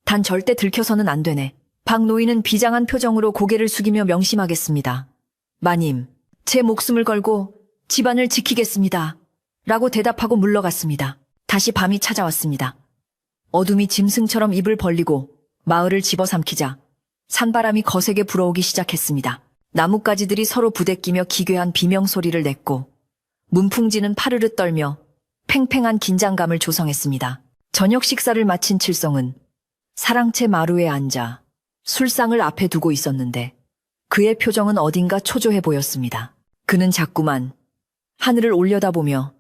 단 절대 들켜서는 안 되네. 박노인은 비장한 표정으로 고개를 숙이며 명심하겠습니다. 마님, 제 목숨을 걸고 집안을 지키겠습니다. 라고 대답하고 물러갔습니다. 다시 밤이 찾아왔습니다. 어둠이 짐승처럼 입을 벌리고 마을을 집어삼키자 산바람이 거세게 불어오기 시작했습니다. 나뭇가지들이 서로 부대끼며 기괴한 비명소리를 냈고 문풍지는 파르르 떨며 팽팽한 긴장감을 조성했습니다. 저녁 식사를 마친 칠성은 사랑채 마루에 앉아 술상을 앞에 두고 있었는데 그의 표정은 어딘가 초조해 보였습니다. 그는 자꾸만 하늘을 올려다보며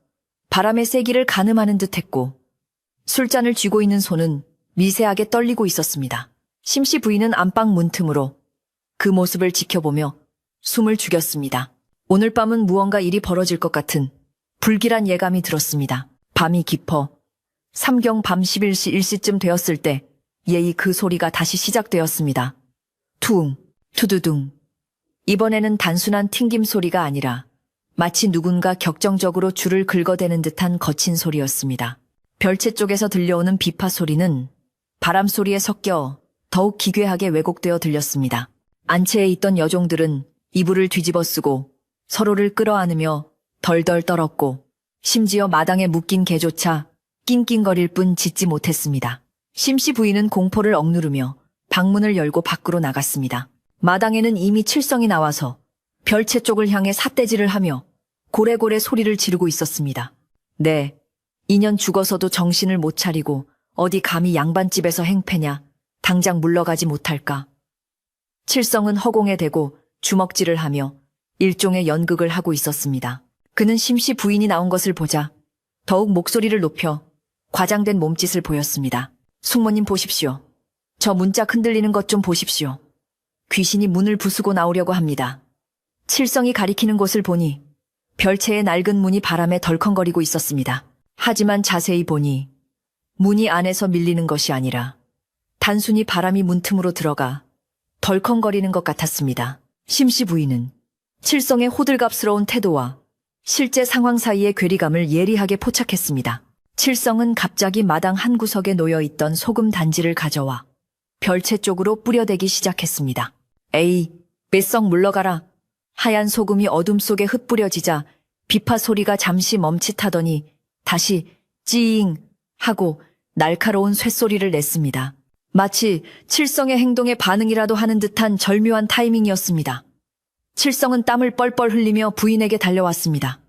바람의 세기를 가늠하는 듯했고 술잔을 쥐고 있는 손은 미세하게 떨리고 있었습니다. 심씨 부인은 안방 문틈으로 그 모습을 지켜보며 숨을 죽였습니다. 오늘 밤은 무언가 일이 벌어질 것 같은 불길한 예감이 들었습니다. 밤이 깊어 삼경 밤 11시 1시쯤 되었을 때 예의 그 소리가 다시 시작되었습니다. 퉁, 투두둥. 이번에는 단순한 튕김 소리가 아니라 마치 누군가 격정적으로 줄을 긁어대는 듯한 거친 소리였습니다. 별채 쪽에서 들려오는 비파 소리는 바람 소리에 섞여 더욱 기괴하게 왜곡되어 들렸습니다. 안채에 있던 여종들은 이불을 뒤집어 쓰고 서로를 끌어안으며 덜덜 떨었고 심지어 마당에 묶인 개조차 낑낑거릴 뿐 짖지 못했습니다. 심씨 부인은 공포를 억누르며 방문을 열고 밖으로 나갔습니다. 마당에는 이미 칠성이 나와서 별채 쪽을 향해 삿대질을 하며 고래고래 소리를 지르고 있었습니다. 네, 2년 죽어서도 정신을 못 차리고 어디 감히 양반집에서 행패냐, 당장 물러가지 못할까. 칠성은 허공에 대고 주먹질을 하며 일종의 연극을 하고 있었습니다. 그는 심씨 부인이 나온 것을 보자 더욱 목소리를 높여 과장된 몸짓을 보였습니다. 숙모님 보십시오. 저 문짝 흔들리는 것 좀 보십시오. 귀신이 문을 부수고 나오려고 합니다. 칠성이 가리키는 곳을 보니 별채의 낡은 문이 바람에 덜컹거리고 있었습니다. 하지만 자세히 보니 문이 안에서 밀리는 것이 아니라 단순히 바람이 문틈으로 들어가 덜컹거리는 것 같았습니다. 심씨 부인은 칠성의 호들갑스러운 태도와 실제 상황 사이의 괴리감을 예리하게 포착했습니다. 칠성은 갑자기 마당 한 구석에 놓여있던 소금 단지를 가져와 별채 쪽으로 뿌려대기 시작했습니다. 에이, 매썩 물러가라. 하얀 소금이 어둠 속에 흩뿌려지자 비파 소리가 잠시 멈칫하더니 다시 찌잉 하고 날카로운 쇳소리를 냈습니다. 마치 칠성의 행동에 반응이라도 하는 듯한 절묘한 타이밍이었습니다. 칠성은 땀을 뻘뻘 흘리며 부인에게 달려왔습니다.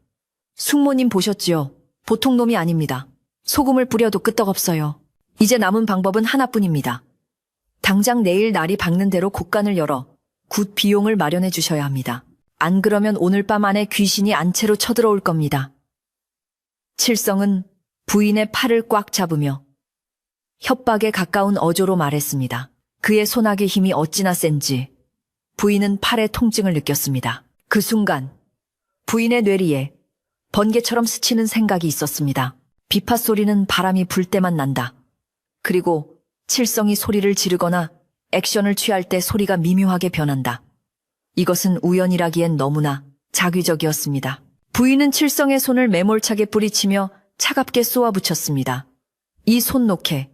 숙모님 보셨지요? 보통 놈이 아닙니다. 소금을 뿌려도 끄떡없어요. 이제 남은 방법은 하나뿐입니다. 당장 내일 날이 밝는 대로 곳간을 열어 굿 비용을 마련해 주셔야 합니다. 안 그러면 오늘 밤 안에 귀신이 안채로 쳐들어올 겁니다. 칠성은 부인의 팔을 꽉 잡으며 협박에 가까운 어조로 말했습니다. 그의 손아귀 힘이 어찌나 센지 부인은 팔의 통증을 느꼈습니다. 그 순간 부인의 뇌리에 번개처럼 스치는 생각이 있었습니다. 비파 소리는 바람이 불 때만 난다. 그리고 칠성이 소리를 지르거나 액션을 취할 때 소리가 미묘하게 변한다. 이것은 우연이라기엔 너무나 자귀적이었습니다. 부인은 칠성의 손을 매몰차게 뿌리치며 차갑게 쏘아붙였습니다. 이 손 놓게.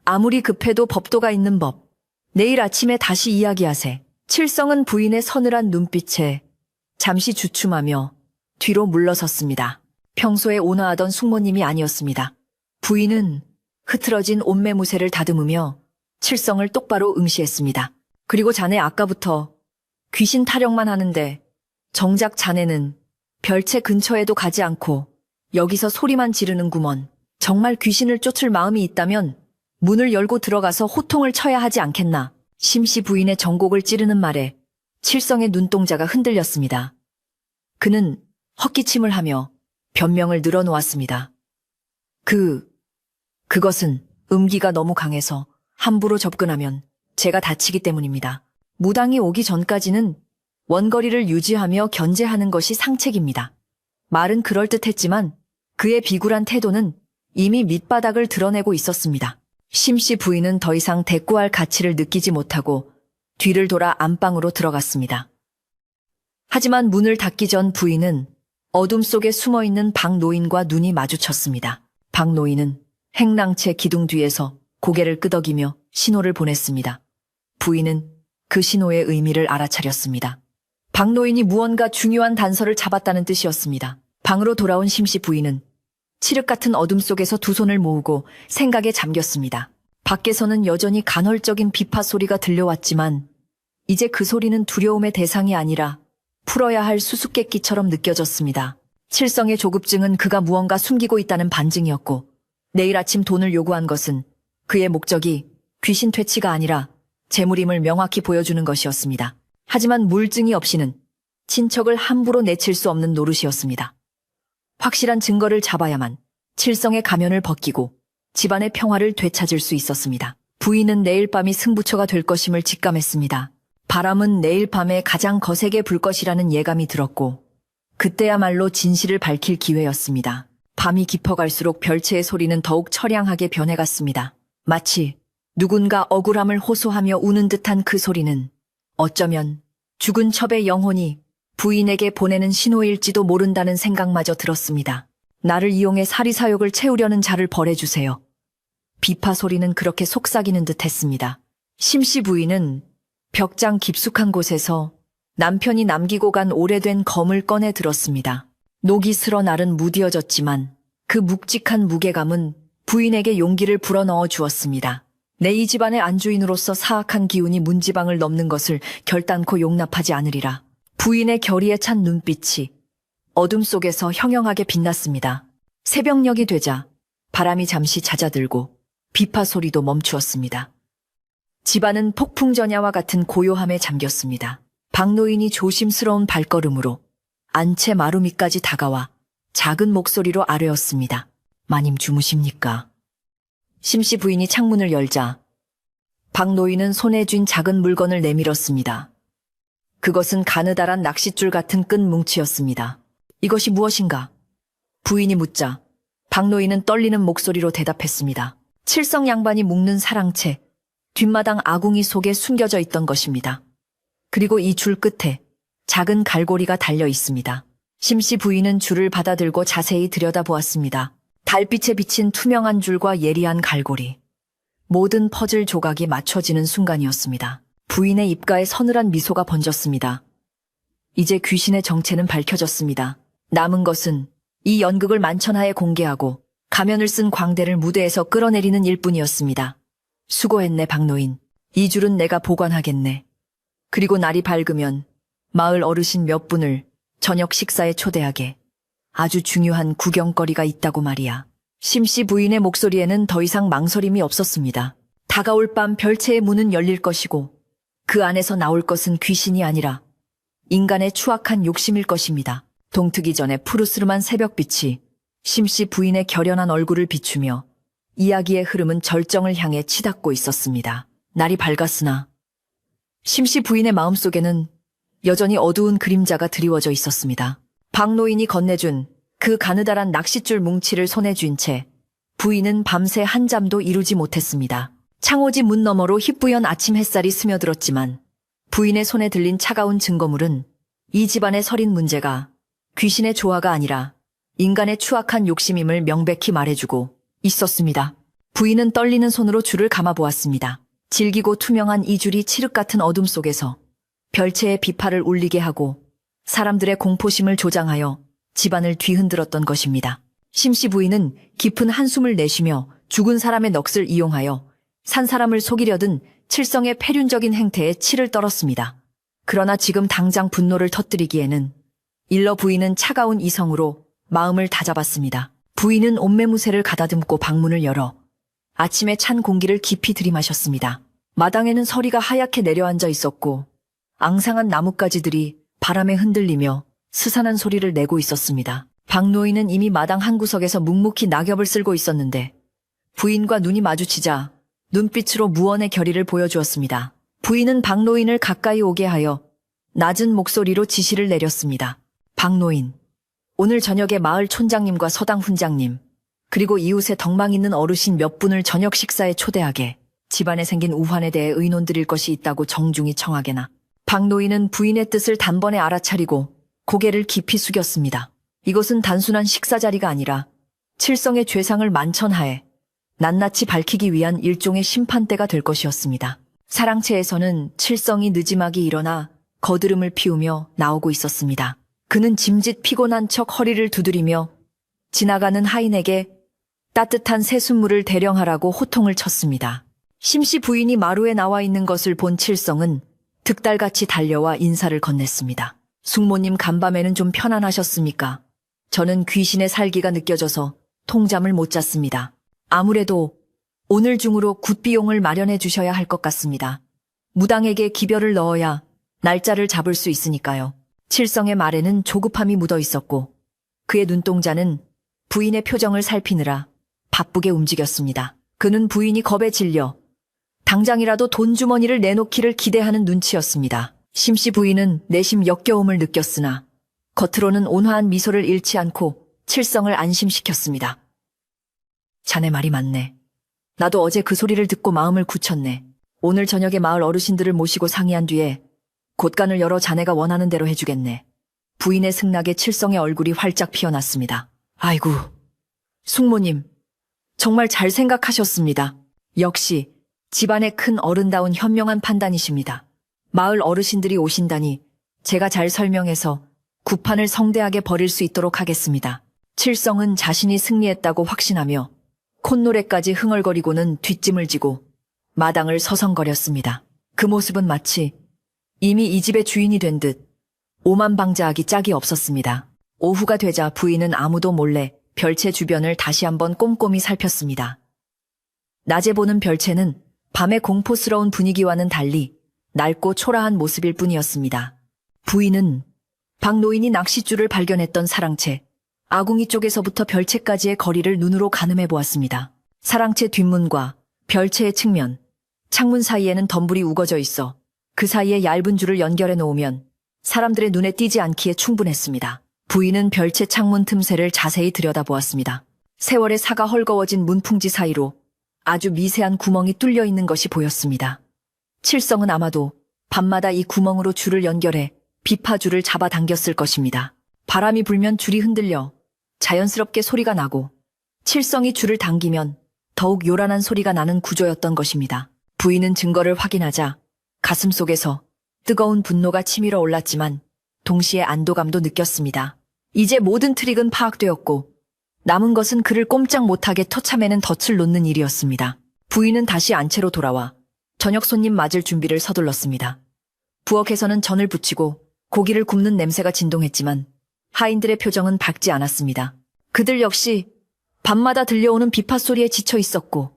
아무리 급해도 법도가 있는 법. 내일 아침에 다시 이야기하세. 칠성은 부인의 서늘한 눈빛에 잠시 주춤하며 뒤로 물러섰습니다. 평소에 온화하던 숙모님이 아니었습니다. 부인은 흐트러진 옷매무새를 다듬으며 칠성을 똑바로 응시했습니다. 그리고 자네 아까부터 귀신 타령만 하는데 정작 자네는 별채 근처에도 가지 않고 여기서 소리만 지르는구먼. 정말 귀신을 쫓을 마음이 있다면 문을 열고 들어가서 호통을 쳐야 하지 않겠나. 심씨 부인의 정곡을 찌르는 말에 칠성의 눈동자가 흔들렸습니다. 그는 헛기침을 하며 변명을 늘어놓았습니다. 그것은 음기가 너무 강해서 함부로 접근하면 제가 다치기 때문입니다. 무당이 오기 전까지는 원거리를 유지하며 견제하는 것이 상책입니다. 말은 그럴듯했지만 그의 비굴한 태도는 이미 밑바닥을 드러내고 있었습니다. 심씨 부인은 더 이상 대꾸할 가치를 느끼지 못하고 뒤를 돌아 안방으로 들어갔습니다. 하지만 문을 닫기 전 부인은 어둠 속에 숨어있는 박노인과 눈이 마주쳤습니다. 박노인은 행랑채 기둥 뒤에서 고개를 끄덕이며 신호를 보냈습니다. 부인은 그 신호의 의미를 알아차렸습니다. 박노인이 무언가 중요한 단서를 잡았다는 뜻이었습니다. 방으로 돌아온 심씨 부인은 칠흑 같은 어둠 속에서 두 손을 모으고 생각에 잠겼습니다. 밖에서는 여전히 간헐적인 비파 소리가 들려왔지만 이제 그 소리는 두려움의 대상이 아니라 풀어야 할 수수께끼처럼 느껴졌습니다. 칠성의 조급증은 그가 무언가 숨기고 있다는 반증이었고 내일 아침 돈을 요구한 것은 그의 목적이 귀신 퇴치가 아니라 재물임을 명확히 보여주는 것이었습니다. 하지만 물증이 없이는 친척을 함부로 내칠 수 없는 노릇이었습니다. 확실한 증거를 잡아야만 칠성의 가면을 벗기고 집안의 평화를 되찾을 수 있었습니다. 부인은 내일 밤이 승부처가 될 것임을 직감했습니다. 바람은 내일 밤에 가장 거세게 불 것이라는 예감이 들었고 그때야말로 진실을 밝힐 기회였습니다. 밤이 깊어갈수록 별채의 소리는 더욱 처량하게 변해갔습니다. 마치 누군가 억울함을 호소하며 우는 듯한 그 소리는 어쩌면 죽은 첩의 영혼이 부인에게 보내는 신호일지도 모른다는 생각마저 들었습니다. 나를 이용해 사리사욕을 채우려는 자를 벌해주세요. 비파 소리는 그렇게 속삭이는 듯 했습니다. 심씨 부인은 벽장 깊숙한 곳에서 남편이 남기고 간 오래된 검을 꺼내 들었습니다. 녹이 슬어 날은 무디어졌지만 그 묵직한 무게감은 부인에게 용기를 불어넣어 주었습니다. 내 이 집안의 안주인으로서 사악한 기운이 문지방을 넘는 것을 결단코 용납하지 않으리라. 부인의 결의에 찬 눈빛이 어둠 속에서 형형하게 빛났습니다. 새벽녘이 되자 바람이 잠시 잦아들고 비파 소리도 멈추었습니다. 집안은 폭풍전야와 같은 고요함에 잠겼습니다. 박노인이 조심스러운 발걸음으로 안채 마루미까지 다가와 작은 목소리로 아뢰었습니다. 마님 주무십니까? 심씨 부인이 창문을 열자 박노인은 손에 쥔 작은 물건을 내밀었습니다. 그것은 가느다란 낚싯줄 같은 끈 뭉치였습니다. 이것이 무엇인가? 부인이 묻자 박노인은 떨리는 목소리로 대답했습니다. 칠성 양반이 묶는 사랑채, 뒷마당 아궁이 속에 숨겨져 있던 것입니다. 그리고 이 줄 끝에 작은 갈고리가 달려 있습니다. 심씨 부인은 줄을 받아들고 자세히 들여다보았습니다. 달빛에 비친 투명한 줄과 예리한 갈고리. 모든 퍼즐 조각이 맞춰지는 순간이었습니다. 부인의 입가에 서늘한 미소가 번졌습니다. 이제 귀신의 정체는 밝혀졌습니다. 남은 것은 이 연극을 만천하에 공개하고 가면을 쓴 광대를 무대에서 끌어내리는 일뿐이었습니다. 수고했네 박노인. 이 줄은 내가 보관하겠네. 그리고 날이 밝으면 마을 어르신 몇 분을 저녁 식사에 초대하게. 아주 중요한 구경거리가 있다고 말이야. 심씨 부인의 목소리에는 더 이상 망설임이 없었습니다. 다가올 밤 별채의 문은 열릴 것이고 그 안에서 나올 것은 귀신이 아니라 인간의 추악한 욕심일 것입니다. 동트기 전에 푸르스름한 새벽빛이 심씨 부인의 결연한 얼굴을 비추며 이야기의 흐름은 절정을 향해 치닫고 있었습니다. 날이 밝았으나 심씨 부인의 마음속에는 여전히 어두운 그림자가 드리워져 있었습니다. 박노인이 건네준 그 가느다란 낚싯줄 뭉치를 손에 쥔 채 부인은 밤새 한잠도 이루지 못했습니다. 창호지 문 너머로 희뿌연 아침 햇살이 스며들었지만 부인의 손에 들린 차가운 증거물은 이 집안의 서린 문제가 귀신의 조화가 아니라 인간의 추악한 욕심임을 명백히 말해주고 있었습니다. 부인은 떨리는 손으로 줄을 감아보았습니다. 질기고 투명한 이 줄이 칠흑 같은 어둠 속에서 별채의 비파를 울리게 하고 사람들의 공포심을 조장하여 집안을 뒤흔들었던 것입니다. 심씨 부인은 깊은 한숨을 내쉬며 죽은 사람의 넋을 이용하여 산 사람을 속이려던 칠성의 폐륜적인 행태에 치를 떨었습니다. 그러나 지금 당장 분노를 터뜨리기에는 일러 부인은 차가운 이성으로 마음을 다잡았습니다. 부인은 옷매무새를 가다듬고 방문을 열어 아침에 찬 공기를 깊이 들이마셨습니다. 마당에는 서리가 하얗게 내려앉아 있었고 앙상한 나뭇가지들이 바람에 흔들리며 스산한 소리를 내고 있었습니다. 박노인은 이미 마당 한 구석에서 묵묵히 낙엽을 쓸고 있었는데 부인과 눈이 마주치자 눈빛으로 무언의 결의를 보여주었습니다. 부인은 박노인을 가까이 오게 하여 낮은 목소리로 지시를 내렸습니다. 박노인, 오늘 저녁에 마을 촌장님과 서당 훈장님, 그리고 이웃에 덕망 있는 어르신 몇 분을 저녁 식사에 초대하게. 집안에 생긴 우환에 대해 의논 드릴 것이 있다고 정중히 청하게나. 박노인은 부인의 뜻을 단번에 알아차리고 고개를 깊이 숙였습니다. 이것은 단순한 식사 자리가 아니라 칠성의 죄상을 만천하에 낱낱이 밝히기 위한 일종의 심판대가 될 것이었습니다. 사랑채에서는 칠성이 느지막이 일어나 거드름을 피우며 나오고 있었습니다. 그는 짐짓 피곤한 척 허리를 두드리며 지나가는 하인에게 따뜻한 새순물을 대령하라고 호통을 쳤습니다. 심씨 부인이 마루에 나와 있는 것을 본 칠성은 득달같이 달려와 인사를 건넸습니다. 숙모님 간밤에는 좀 편안하셨습니까? 저는 귀신의 살기가 느껴져서 통잠을 못 잤습니다. 아무래도 오늘 중으로 굿비용을 마련해 주셔야 할 것 같습니다. 무당에게 기별을 넣어야 날짜를 잡을 수 있으니까요. 칠성의 말에는 조급함이 묻어 있었고 그의 눈동자는 부인의 표정을 살피느라 바쁘게 움직였습니다. 그는 부인이 겁에 질려 당장이라도 돈 주머니를 내놓기를 기대하는 눈치였습니다. 심씨 부인은 내심 역겨움을 느꼈으나 겉으로는 온화한 미소를 잃지 않고 칠성을 안심시켰습니다. 자네 말이 맞네. 나도 어제 그 소리를 듣고 마음을 굳혔네. 오늘 저녁에 마을 어르신들을 모시고 상의한 뒤에 곳간을 열어 자네가 원하는 대로 해주겠네. 부인의 승낙에 칠성의 얼굴이 활짝 피어났습니다. 아이고, 숙모님, 정말 잘 생각하셨습니다. 역시 집안의 큰 어른다운 현명한 판단이십니다. 마을 어르신들이 오신다니 제가 잘 설명해서 구판을 성대하게 벌일 수 있도록 하겠습니다. 칠성은 자신이 승리했다고 확신하며 콧노래까지 흥얼거리고는 뒷짐을 지고 마당을 서성거렸습니다. 그 모습은 마치 이미 이 집의 주인이 된 듯 오만방자하기 짝이 없었습니다. 오후가 되자 부인은 아무도 몰래 별채 주변을 다시 한번 꼼꼼히 살폈습니다. 낮에 보는 별채는 밤의 공포스러운 분위기와는 달리 낡고 초라한 모습일 뿐이었습니다. 부인은 박노인이 낚싯줄을 발견했던 사랑채, 아궁이 쪽에서부터 별채까지의 거리를 눈으로 가늠해 보았습니다. 사랑채 뒷문과 별채의 측면, 창문 사이에는 덤불이 우거져 있어 그 사이에 얇은 줄을 연결해 놓으면 사람들의 눈에 띄지 않기에 충분했습니다. 부인은 별채 창문 틈새를 자세히 들여다보았습니다. 세월의 사가 헐거워진 문풍지 사이로 아주 미세한 구멍이 뚫려 있는 것이 보였습니다. 칠성은 아마도 밤마다 이 구멍으로 줄을 연결해 비파줄을 잡아당겼을 것입니다. 바람이 불면 줄이 흔들려 자연스럽게 소리가 나고 칠성이 줄을 당기면 더욱 요란한 소리가 나는 구조였던 것입니다. 부인은 증거를 확인하자 가슴속에서 뜨거운 분노가 치밀어 올랐지만 동시에 안도감도 느꼈습니다. 이제 모든 트릭은 파악되었고 남은 것은 그를 꼼짝 못하게 터참에는 덫을 놓는 일이었습니다. 부인은 다시 안채로 돌아와 저녁 손님 맞을 준비를 서둘렀습니다. 부엌에서는 전을 부치고 고기를 굽는 냄새가 진동했지만 하인들의 표정은 밝지 않았습니다. 그들 역시 밤마다 들려오는 비파 소리에 지쳐 있었고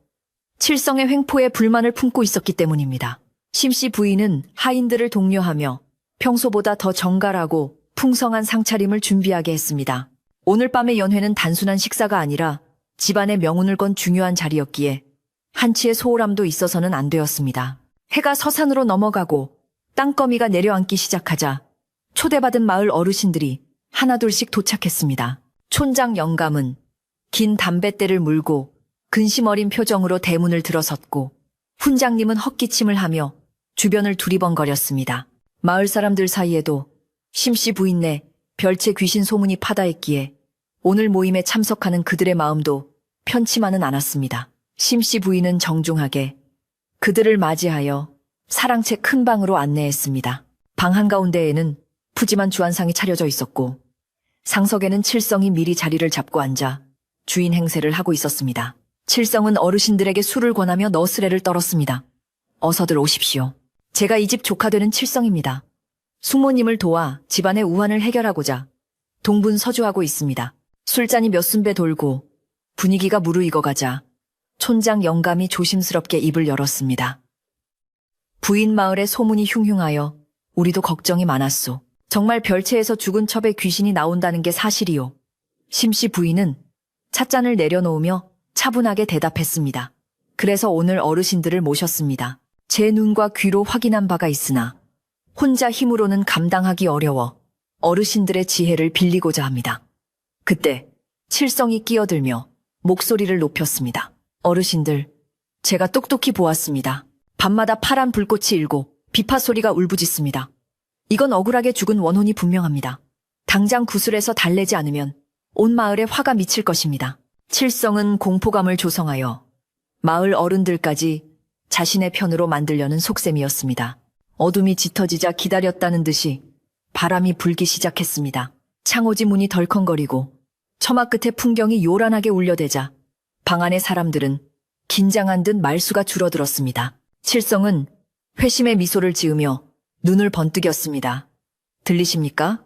칠성의 횡포에 불만을 품고 있었기 때문입니다. 심씨 부인은 하인들을 독려하며 평소보다 더 정갈하고 풍성한 상차림을 준비하게 했습니다. 오늘 밤의 연회는 단순한 식사가 아니라 집안의 명운을 건 중요한 자리였기에 한치의 소홀함도 있어서는 안 되었습니다. 해가 서산으로 넘어가고 땅거미가 내려앉기 시작하자 초대받은 마을 어르신들이 하나둘씩 도착했습니다. 촌장 영감은 긴 담뱃대를 물고 근심 어린 표정으로 대문을 들어섰고 훈장님은 헛기침을 하며 주변을 두리번거렸습니다. 마을 사람들 사이에도 심씨 부인네 별채 귀신 소문이 파다했기에 오늘 모임에 참석하는 그들의 마음도 편치만은 않았습니다. 심씨 부인은 정중하게 그들을 맞이하여 사랑채 큰 방으로 안내했습니다. 방 한가운데에는 푸짐한 주안상이 차려져 있었고 상석에는 칠성이 미리 자리를 잡고 앉아 주인 행세를 하고 있었습니다. 칠성은 어르신들에게 술을 권하며 너스레를 떨었습니다. 어서들 오십시오. 제가 이 집 조카 되는 칠성입니다. 숙모님을 도와 집안의 우환을 해결하고자 동분서주하고 있습니다. 술잔이 몇 순배 돌고 분위기가 무르익어가자 촌장 영감이 조심스럽게 입을 열었습니다. 부인 마을에 소문이 흉흉하여 우리도 걱정이 많았소. 정말 별채에서 죽은 첩에 귀신이 나온다는 게 사실이요. 심씨 부인은 찻잔을 내려놓으며 차분하게 대답했습니다. 그래서 오늘 어르신들을 모셨습니다. 제 눈과 귀로 확인한 바가 있으나 혼자 힘으로는 감당하기 어려워 어르신들의 지혜를 빌리고자 합니다. 그때 칠성이 끼어들며 목소리를 높였습니다. 어르신들, 제가 똑똑히 보았습니다. 밤마다 파란 불꽃이 일고 비파 소리가 울부짖습니다. 이건 억울하게 죽은 원혼이 분명합니다. 당장 구슬에서 달래지 않으면 온 마을에 화가 미칠 것입니다. 칠성은 공포감을 조성하여 마을 어른들까지 자신의 편으로 만들려는 속셈이었습니다. 어둠이 짙어지자 기다렸다는 듯이 바람이 불기 시작했습니다. 창호지 문이 덜컹거리고 처마 끝에 풍경이 요란하게 울려대자 방 안의 사람들은 긴장한 듯 말수가 줄어들었습니다. 칠성은 회심의 미소를 지으며 눈을 번뜩였습니다. 들리십니까?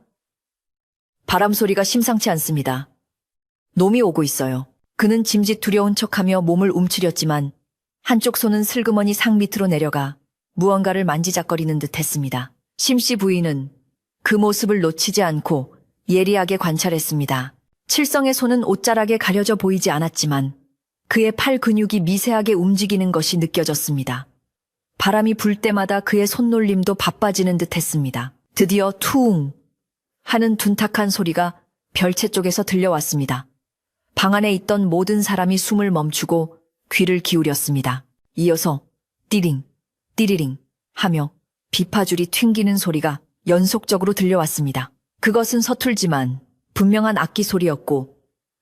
바람 소리가 심상치 않습니다. 놈이 오고 있어요. 그는 짐짓 두려운 척하며 몸을 움츠렸지만 한쪽 손은 슬그머니 상 밑으로 내려가 무언가를 만지작거리는 듯 했습니다. 심씨 부인은 그 모습을 놓치지 않고 예리하게 관찰했습니다. 칠성의 손은 옷자락에 가려져 보이지 않았지만 그의 팔 근육이 미세하게 움직이는 것이 느껴졌습니다. 바람이 불 때마다 그의 손놀림도 바빠지는 듯 했습니다. 드디어 투웅 하는 둔탁한 소리가 별채 쪽에서 들려왔습니다. 방 안에 있던 모든 사람이 숨을 멈추고 귀를 기울였습니다. 이어서 띠링, 띠리링 하며 비파줄이 튕기는 소리가 연속적으로 들려왔습니다. 그것은 서툴지만 분명한 악기 소리였고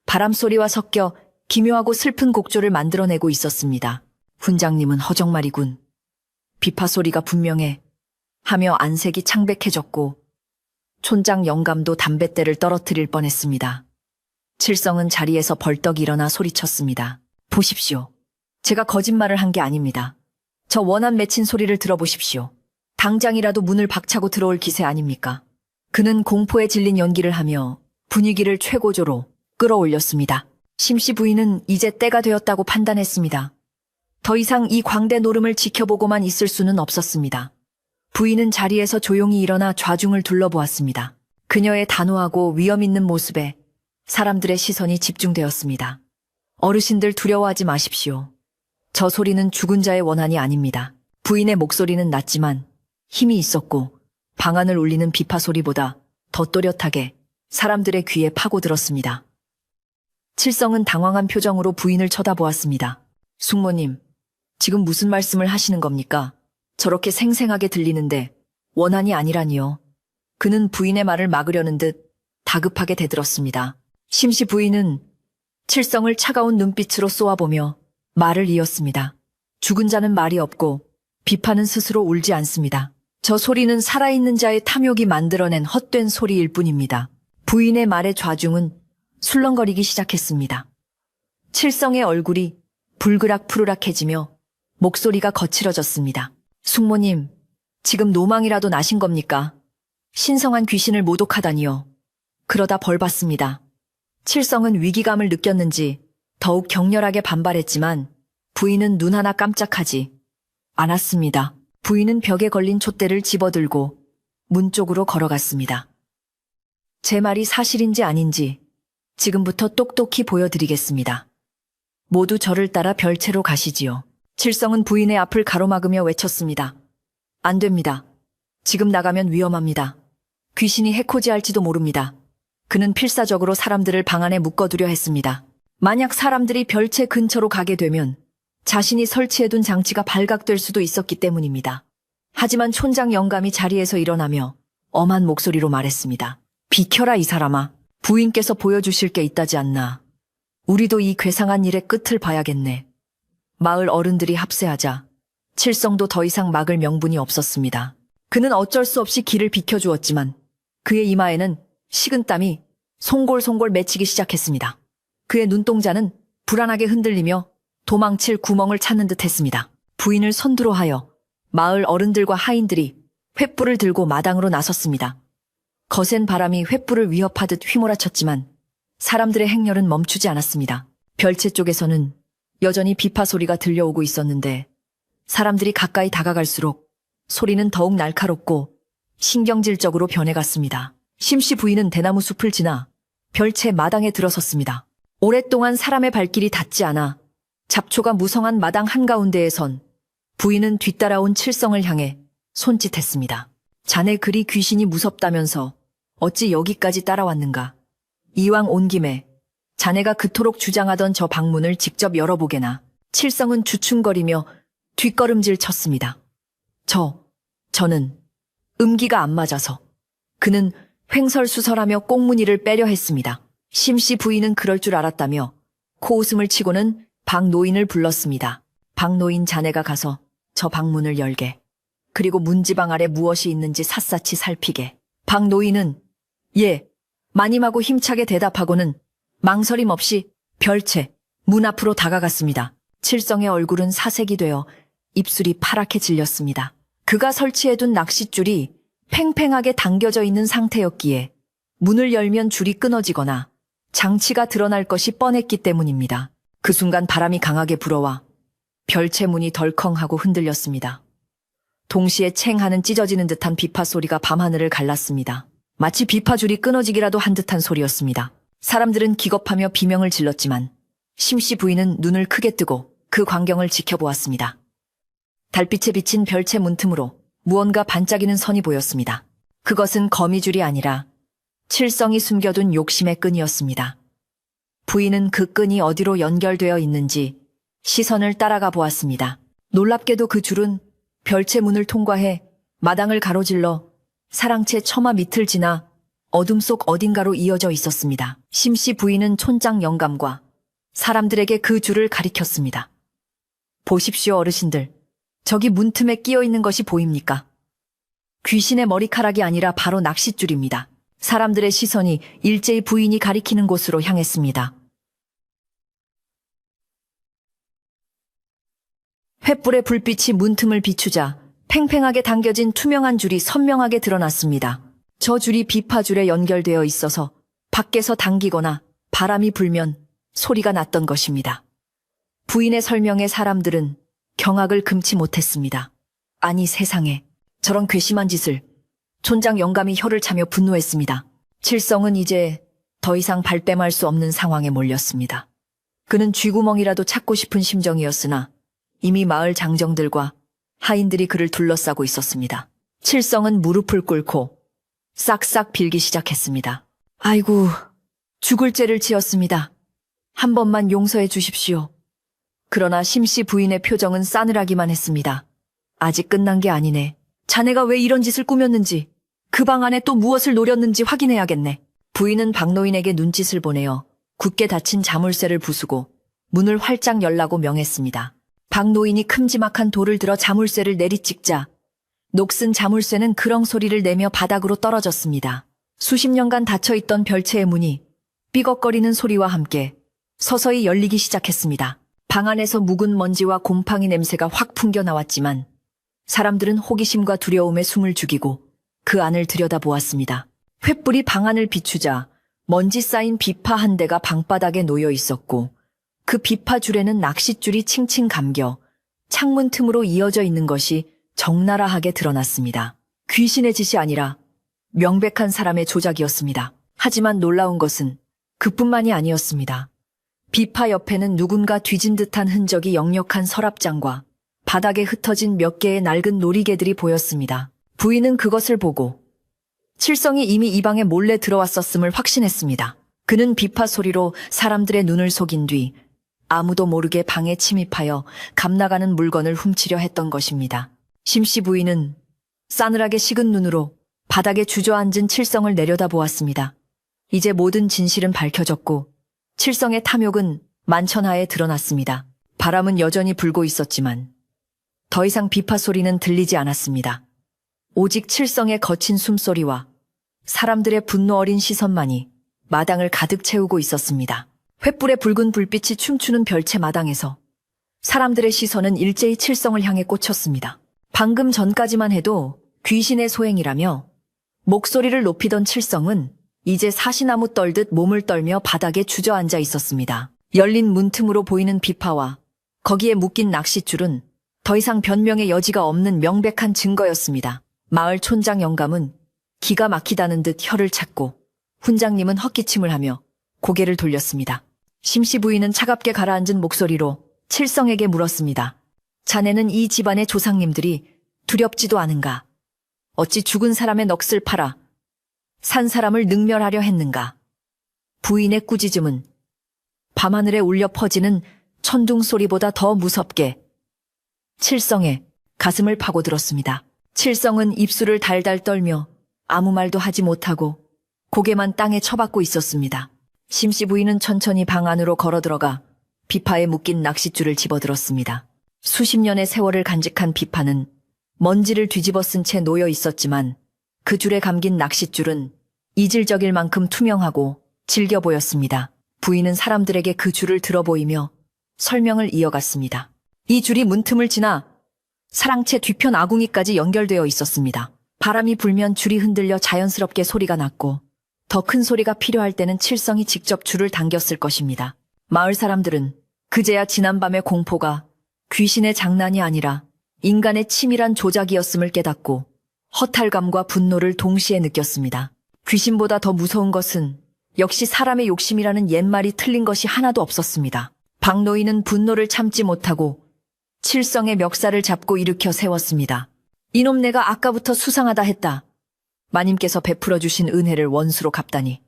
바람 소리와 섞여 기묘하고 슬픈 곡조를 만들어내고 있었습니다. 훈장님은 허정말이군. 비파 소리가 분명해 하며 안색이 창백해졌고 촌장 영감도 담뱃대를 떨어뜨릴 뻔했습니다. 칠성은 자리에서 벌떡 일어나 소리쳤습니다. 보십시오. 제가 거짓말을 한 게 아닙니다. 저 원한 맺힌 소리를 들어보십시오. 당장이라도 문을 박차고 들어올 기세 아닙니까? 그는 공포에 질린 연기를 하며 분위기를 최고조로 끌어올렸습니다. 심씨 부인은 이제 때가 되었다고 판단했습니다. 더 이상 이 광대 노름을 지켜보고만 있을 수는 없었습니다. 부인은 자리에서 조용히 일어나 좌중을 둘러보았습니다. 그녀의 단호하고 위험 있는 모습에 사람들의 시선이 집중되었습니다. 어르신들 두려워하지 마십시오. 저 소리는 죽은 자의 원한이 아닙니다. 부인의 목소리는 낮지만 힘이 있었고 방안을 울리는 비파 소리보다 더 또렷하게 사람들의 귀에 파고들었습니다. 칠성은 당황한 표정으로 부인을 쳐다보았습니다. 숙모님, 지금 무슨 말씀을 하시는 겁니까? 저렇게 생생하게 들리는데 원한이 아니라니요. 그는 부인의 말을 막으려는 듯 다급하게 대들었습니다. 심씨 부인은 칠성을 차가운 눈빛으로 쏘아보며 말을 이었습니다. 죽은 자는 말이 없고 비파는 스스로 울지 않습니다. 저 소리는 살아있는 자의 탐욕이 만들어낸 헛된 소리일 뿐입니다. 부인의 말의 좌중은 술렁거리기 시작했습니다. 칠성의 얼굴이 불그락푸르락해지며 목소리가 거칠어졌습니다. 숙모님, 지금 노망이라도 나신 겁니까? 신성한 귀신을 모독하다니요. 그러다 벌 받습니다. 칠성은 위기감을 느꼈는지 더욱 격렬하게 반발했지만 부인은 눈 하나 깜짝하지 않았습니다. 부인은 벽에 걸린 촛대를 집어들고 문 쪽으로 걸어갔습니다. 제 말이 사실인지 아닌지 지금부터 똑똑히 보여드리겠습니다. 모두 저를 따라 별채로 가시지요. 칠성은 부인의 앞을 가로막으며 외쳤습니다. 안 됩니다. 지금 나가면 위험합니다. 귀신이 해코지할지도 모릅니다. 그는 필사적으로 사람들을 방 안에 묶어두려 했습니다. 만약 사람들이 별채 근처로 가게 되면 자신이 설치해둔 장치가 발각될 수도 있었기 때문입니다. 하지만 촌장 영감이 자리에서 일어나며 엄한 목소리로 말했습니다. 비켜라 이 사람아. 부인께서 보여주실 게 있다지 않나. 우리도 이 괴상한 일의 끝을 봐야겠네. 마을 어른들이 합세하자 칠성도 더 이상 막을 명분이 없었습니다. 그는 어쩔 수 없이 길을 비켜주었지만 그의 이마에는 식은땀이 송골송골 맺히기 시작했습니다. 그의 눈동자는 불안하게 흔들리며 도망칠 구멍을 찾는 듯 했습니다. 부인을 선두로 하여 마을 어른들과 하인들이 횃불을 들고 마당으로 나섰습니다. 거센 바람이 횃불을 위협하듯 휘몰아쳤지만 사람들의 행렬은 멈추지 않았습니다. 별채 쪽에서는 여전히 비파 소리가 들려오고 있었는데 사람들이 가까이 다가갈수록 소리는 더욱 날카롭고 신경질적으로 변해갔습니다. 심씨 부인은 대나무 숲을 지나 별채 마당에 들어섰습니다. 오랫동안 사람의 발길이 닿지 않아 잡초가 무성한 마당 한가운데에선 부인은 뒤따라온 칠성을 향해 손짓했습니다. 자네 그리 귀신이 무섭다면서 어찌 여기까지 따라왔는가? 이왕 온 김에 자네가 그토록 주장하던 저 방문을 직접 열어보게나. 칠성은 주춤거리며 뒷걸음질 쳤습니다. 저는 음기가 안 맞아서. 그는 횡설수설하며 꽁무니를 빼려 했습니다. 심씨 부인은 그럴 줄 알았다며 코웃음을 치고는 박노인을 불렀습니다. 박노인 자네가 가서 저 방문을 열게. 그리고 문지방 아래 무엇이 있는지 샅샅이 살피게. 박노인은 예, 마님하고 힘차게 대답하고는 망설임 없이 별채 문 앞으로 다가갔습니다. 칠성의 얼굴은 사색이 되어 입술이 파랗게 질렸습니다. 그가 설치해둔 낚싯줄이 팽팽하게 당겨져 있는 상태였기에 문을 열면 줄이 끊어지거나 장치가 드러날 것이 뻔했기 때문입니다. 그 순간 바람이 강하게 불어와 별채 문이 덜컹하고 흔들렸습니다. 동시에 챙하는 찢어지는 듯한 비파 소리가 밤하늘을 갈랐습니다. 마치 비파줄이 끊어지기라도 한 듯한 소리였습니다. 사람들은 기겁하며 비명을 질렀지만 심씨 부인은 눈을 크게 뜨고 그 광경을 지켜보았습니다. 달빛에 비친 별채 문틈으로 무언가 반짝이는 선이 보였습니다. 그것은 거미줄이 아니라 칠성이 숨겨둔 욕심의 끈이었습니다. 부인은 그 끈이 어디로 연결되어 있는지 시선을 따라가 보았습니다. 놀랍게도 그 줄은 별채 문을 통과해 마당을 가로질러 사랑채 처마 밑을 지나 어둠 속 어딘가로 이어져 있었습니다. 심씨 부인은 촌장 영감과 사람들에게 그 줄을 가리켰습니다. 보십시오 어르신들. 저기 문틈에 끼어 있는 것이 보입니까? 귀신의 머리카락이 아니라 바로 낚싯줄입니다. 사람들의 시선이 일제히 부인이 가리키는 곳으로 향했습니다. 횃불의 불빛이 문틈을 비추자 팽팽하게 당겨진 투명한 줄이 선명하게 드러났습니다. 저 줄이 비파줄에 연결되어 있어서 밖에서 당기거나 바람이 불면 소리가 났던 것입니다. 부인의 설명에 사람들은 경악을 금치 못했습니다. 아니 세상에, 저런 괘씸한 짓을. 촌장 영감이 혀를 차며 분노했습니다. 칠성은 이제 더 이상 발뺌할 수 없는 상황에 몰렸습니다. 그는 쥐구멍이라도 찾고 싶은 심정이었으나 이미 마을 장정들과 하인들이 그를 둘러싸고 있었습니다. 칠성은 무릎을 꿇고 싹싹 빌기 시작했습니다. 아이고, 죽을 죄를 지었습니다. 한 번만 용서해 주십시오. 그러나 심씨 부인의 표정은 싸늘하기만 했습니다. 아직 끝난 게 아니네. 자네가 왜 이런 짓을 꾸몄는지, 그 방 안에 또 무엇을 노렸는지 확인해야겠네. 부인은 박노인에게 눈짓을 보내어 굳게 닫힌 자물쇠를 부수고 문을 활짝 열라고 명했습니다. 박노인이 큼지막한 돌을 들어 자물쇠를 내리찍자 녹슨 자물쇠는 그렁 소리를 내며 바닥으로 떨어졌습니다. 수십 년간 닫혀있던 별채의 문이 삐걱거리는 소리와 함께 서서히 열리기 시작했습니다. 방 안에서 묵은 먼지와 곰팡이 냄새가 확 풍겨 나왔지만 사람들은 호기심과 두려움에 숨을 죽이고 그 안을 들여다보았습니다. 횃불이 방 안을 비추자 먼지 쌓인 비파 한 대가 방바닥에 놓여 있었고 그 비파줄에는 낚싯줄이 칭칭 감겨 창문 틈으로 이어져 있는 것이 적나라하게 드러났습니다. 귀신의 짓이 아니라 명백한 사람의 조작이었습니다. 하지만 놀라운 것은 그뿐만이 아니었습니다. 비파 옆에는 누군가 뒤진 듯한 흔적이 역력한 서랍장과 바닥에 흩어진 몇 개의 낡은 놀이개들이 보였습니다. 부인은 그것을 보고 칠성이 이미 이 방에 몰래 들어왔었음을 확신했습니다. 그는 비파 소리로 사람들의 눈을 속인 뒤 아무도 모르게 방에 침입하여 감나가는 물건을 훔치려 했던 것입니다. 심씨 부인은 싸늘하게 식은 눈으로 바닥에 주저앉은 칠성을 내려다보았습니다. 이제 모든 진실은 밝혀졌고 칠성의 탐욕은 만천하에 드러났습니다. 바람은 여전히 불고 있었지만 더 이상 비파 소리는 들리지 않았습니다. 오직 칠성의 거친 숨소리와 사람들의 분노 어린 시선만이 마당을 가득 채우고 있었습니다. 횃불의 붉은 불빛이 춤추는 별채 마당에서 사람들의 시선은 일제히 칠성을 향해 꽂혔습니다. 방금 전까지만 해도 귀신의 소행이라며 목소리를 높이던 칠성은 이제 사시나무 떨듯 몸을 떨며 바닥에 주저앉아 있었습니다. 열린 문틈으로 보이는 비파와 거기에 묶인 낚싯줄은 더 이상 변명의 여지가 없는 명백한 증거였습니다. 마을 촌장 영감은 기가 막히다는 듯 혀를 찾고 훈장님은 헛기침을 하며 고개를 돌렸습니다. 심씨 부인은 차갑게 가라앉은 목소리로 칠성에게 물었습니다. 자네는 이 집안의 조상님들이 두렵지도 않은가? 어찌 죽은 사람의 넋을 팔아 산 사람을 능멸하려 했는가? 부인의 꾸짖음은 밤하늘에 울려 퍼지는 천둥 소리보다 더 무섭게 칠성의 가슴을 파고들었습니다. 칠성은 입술을 달달 떨며 아무 말도 하지 못하고 고개만 땅에 처박고 있었습니다. 심씨 부인은 천천히 방 안으로 걸어들어가 비파에 묶인 낚싯줄을 집어들었습니다. 수십 년의 세월을 간직한 비파는 먼지를 뒤집어 쓴 채 놓여 있었지만 그 줄에 감긴 낚싯줄은 이질적일 만큼 투명하고 질겨 보였습니다. 부인은 사람들에게 그 줄을 들어 보이며 설명을 이어갔습니다. 이 줄이 문틈을 지나 사랑채 뒤편 아궁이까지 연결되어 있었습니다. 바람이 불면 줄이 흔들려 자연스럽게 소리가 났고 더 큰 소리가 필요할 때는 칠성이 직접 줄을 당겼을 것입니다. 마을 사람들은 그제야 지난밤의 공포가 귀신의 장난이 아니라 인간의 치밀한 조작이었음을 깨닫고 허탈감과 분노를 동시에 느꼈습니다. 귀신보다 더 무서운 것은 역시 사람의 욕심이라는 옛말이 틀린 것이 하나도 없었습니다. 박노인은 분노를 참지 못하고 칠성의 멱살을 잡고 일으켜 세웠습니다. 이놈 내가 아까부터 수상하다 했다. 마님께서 베풀어 주신 은혜를 원수로 갚다니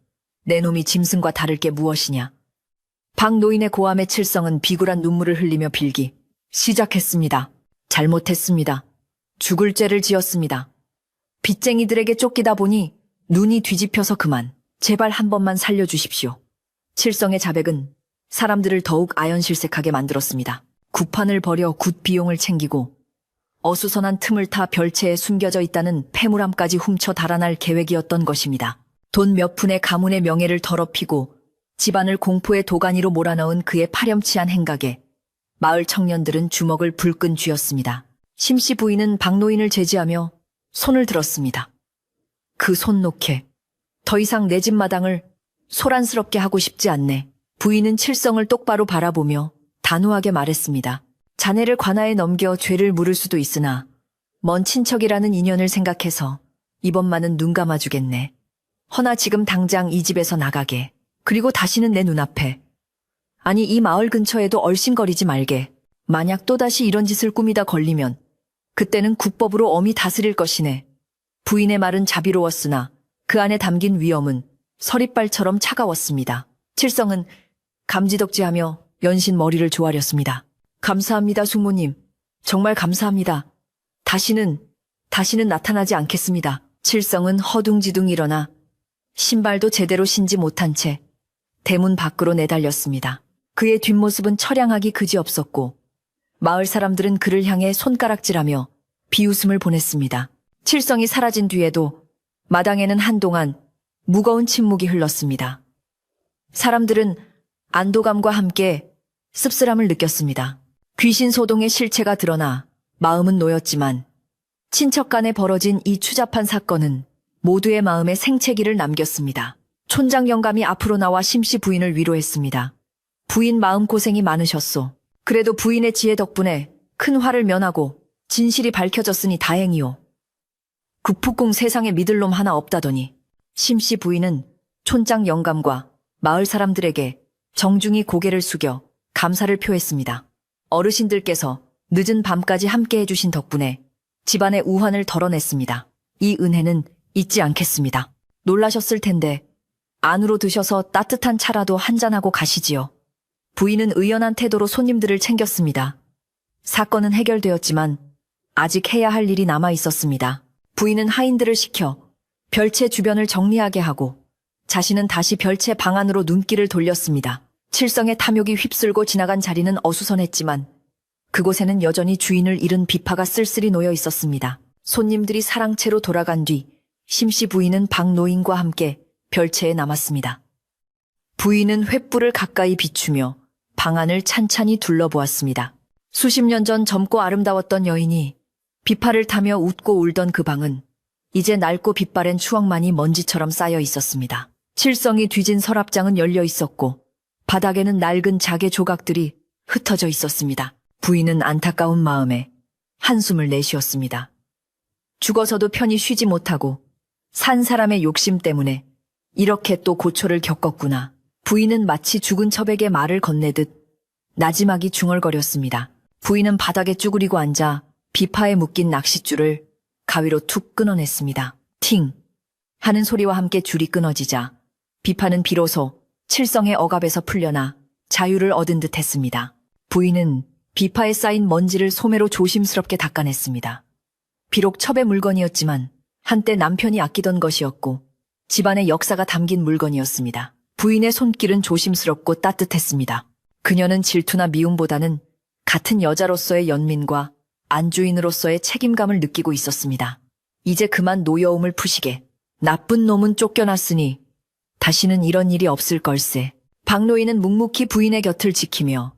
내 놈이 짐승과 다를 게 무엇이냐. 박노인의 고함에 칠성은 비굴한 눈물을 흘리며 빌기 시작했습니다. 잘못했습니다. 죽을 죄를 지었습니다. 빚쟁이들에게 쫓기다 보니 눈이 뒤집혀서 그만. 제발 한 번만 살려주십시오. 칠성의 자백은 사람들을 더욱 아연실색하게 만들었습니다. 구판을 벌여 굿 비용을 챙기고 어수선한 틈을 타 별채에 숨겨져 있다는 폐물함까지 훔쳐 달아날 계획이었던 것입니다. 돈 몇 푼의 가문의 명예를 더럽히고 집안을 공포의 도가니로 몰아넣은 그의 파렴치한 행각에 마을 청년들은 주먹을 불끈 쥐었습니다. 심씨 부인은 박노인을 제지하며 손을 들었습니다. 그 손 놓게. 더 이상 내 집 마당을 소란스럽게 하고 싶지 않네. 부인은 칠성을 똑바로 바라보며 단호하게 말했습니다. 자네를 관아에 넘겨 죄를 물을 수도 있으나 먼 친척이라는 인연을 생각해서 이번만은 눈 감아주겠네. 허나 지금 당장 이 집에서 나가게. 그리고 다시는 내 눈앞에. 아니 이 마을 근처에도 얼씬거리지 말게. 만약 또다시 이런 짓을 꾸미다 걸리면 그때는 국법으로 엄히 다스릴 것이네. 부인의 말은 자비로웠으나 그 안에 담긴 위험은 서리발처럼 차가웠습니다. 칠성은 감지덕지하며 연신 머리를 조아렸습니다. 감사합니다, 숙모님. 정말 감사합니다. 다시는 나타나지 않겠습니다. 칠성은 허둥지둥 일어나 신발도 제대로 신지 못한 채 대문 밖으로 내달렸습니다. 그의 뒷모습은 처량하기 그지없었고 마을 사람들은 그를 향해 손가락질하며 비웃음을 보냈습니다. 칠성이 사라진 뒤에도 마당에는 한동안 무거운 침묵이 흘렀습니다. 사람들은 안도감과 함께 씁쓸함을 느꼈습니다. 귀신 소동의 실체가 드러나 마음은 놓였지만 친척 간에 벌어진 이 추잡한 사건은 모두의 마음에 생채기를 남겼습니다. 촌장 영감이 앞으로 나와 심씨 부인을 위로했습니다. 부인 마음고생이 많으셨소. 그래도 부인의 지혜 덕분에 큰 화를 면하고 진실이 밝혀졌으니 다행이오. 국폭궁 세상에 믿을 놈 하나 없다더니. 심씨 부인은 촌장 영감과 마을 사람들에게 정중히 고개를 숙여 감사를 표했습니다. 어르신들께서 늦은 밤까지 함께 해주신 덕분에 집안의 우환을 덜어냈습니다. 이 은혜는 잊지 않겠습니다. 놀라셨을 텐데 안으로 드셔서 따뜻한 차라도 한잔하고 가시지요. 부인은 의연한 태도로 손님들을 챙겼습니다. 사건은 해결되었지만 아직 해야 할 일이 남아 있었습니다. 부인은 하인들을 시켜 별채 주변을 정리하게 하고 자신은 다시 별채 방 안으로 눈길을 돌렸습니다. 칠성의 탐욕이 휩쓸고 지나간 자리는 어수선했지만 그곳에는 여전히 주인을 잃은 비파가 쓸쓸히 놓여 있었습니다. 손님들이 사랑채로 돌아간 뒤 심씨 부인은 박노인과 함께 별채에 남았습니다. 부인은 횃불을 가까이 비추며 방 안을 찬찬히 둘러보았습니다. 수십 년 전 젊고 아름다웠던 여인이 비파를 타며 웃고 울던 그 방은 이제 낡고 빛바랜 추억만이 먼지처럼 쌓여 있었습니다. 칠성이 뒤진 서랍장은 열려 있었고 바닥에는 낡은 자개 조각들이 흩어져 있었습니다. 부인은 안타까운 마음에 한숨을 내쉬었습니다. 죽어서도 편히 쉬지 못하고 산 사람의 욕심 때문에 이렇게 또 고초를 겪었구나. 부인은 마치 죽은 첩에게 말을 건네듯 나지막이 중얼거렸습니다. 부인은 바닥에 쭈그리고 앉아 비파에 묶인 낚싯줄을 가위로 툭 끊어냈습니다. 팅! 하는 소리와 함께 줄이 끊어지자 비파는 비로소 칠성의 억압에서 풀려나 자유를 얻은 듯 했습니다. 부인은 비파에 쌓인 먼지를 소매로 조심스럽게 닦아냈습니다. 비록 첩의 물건이었지만 한때 남편이 아끼던 것이었고 집안의 역사가 담긴 물건이었습니다. 부인의 손길은 조심스럽고 따뜻했습니다. 그녀는 질투나 미움보다는 같은 여자로서의 연민과 안주인으로서의 책임감을 느끼고 있었습니다. 이제 그만 노여움을 푸시게. 나쁜 놈은 쫓겨났으니 다시는 이런 일이 없을 걸세. 박노인은 묵묵히 부인의 곁을 지키며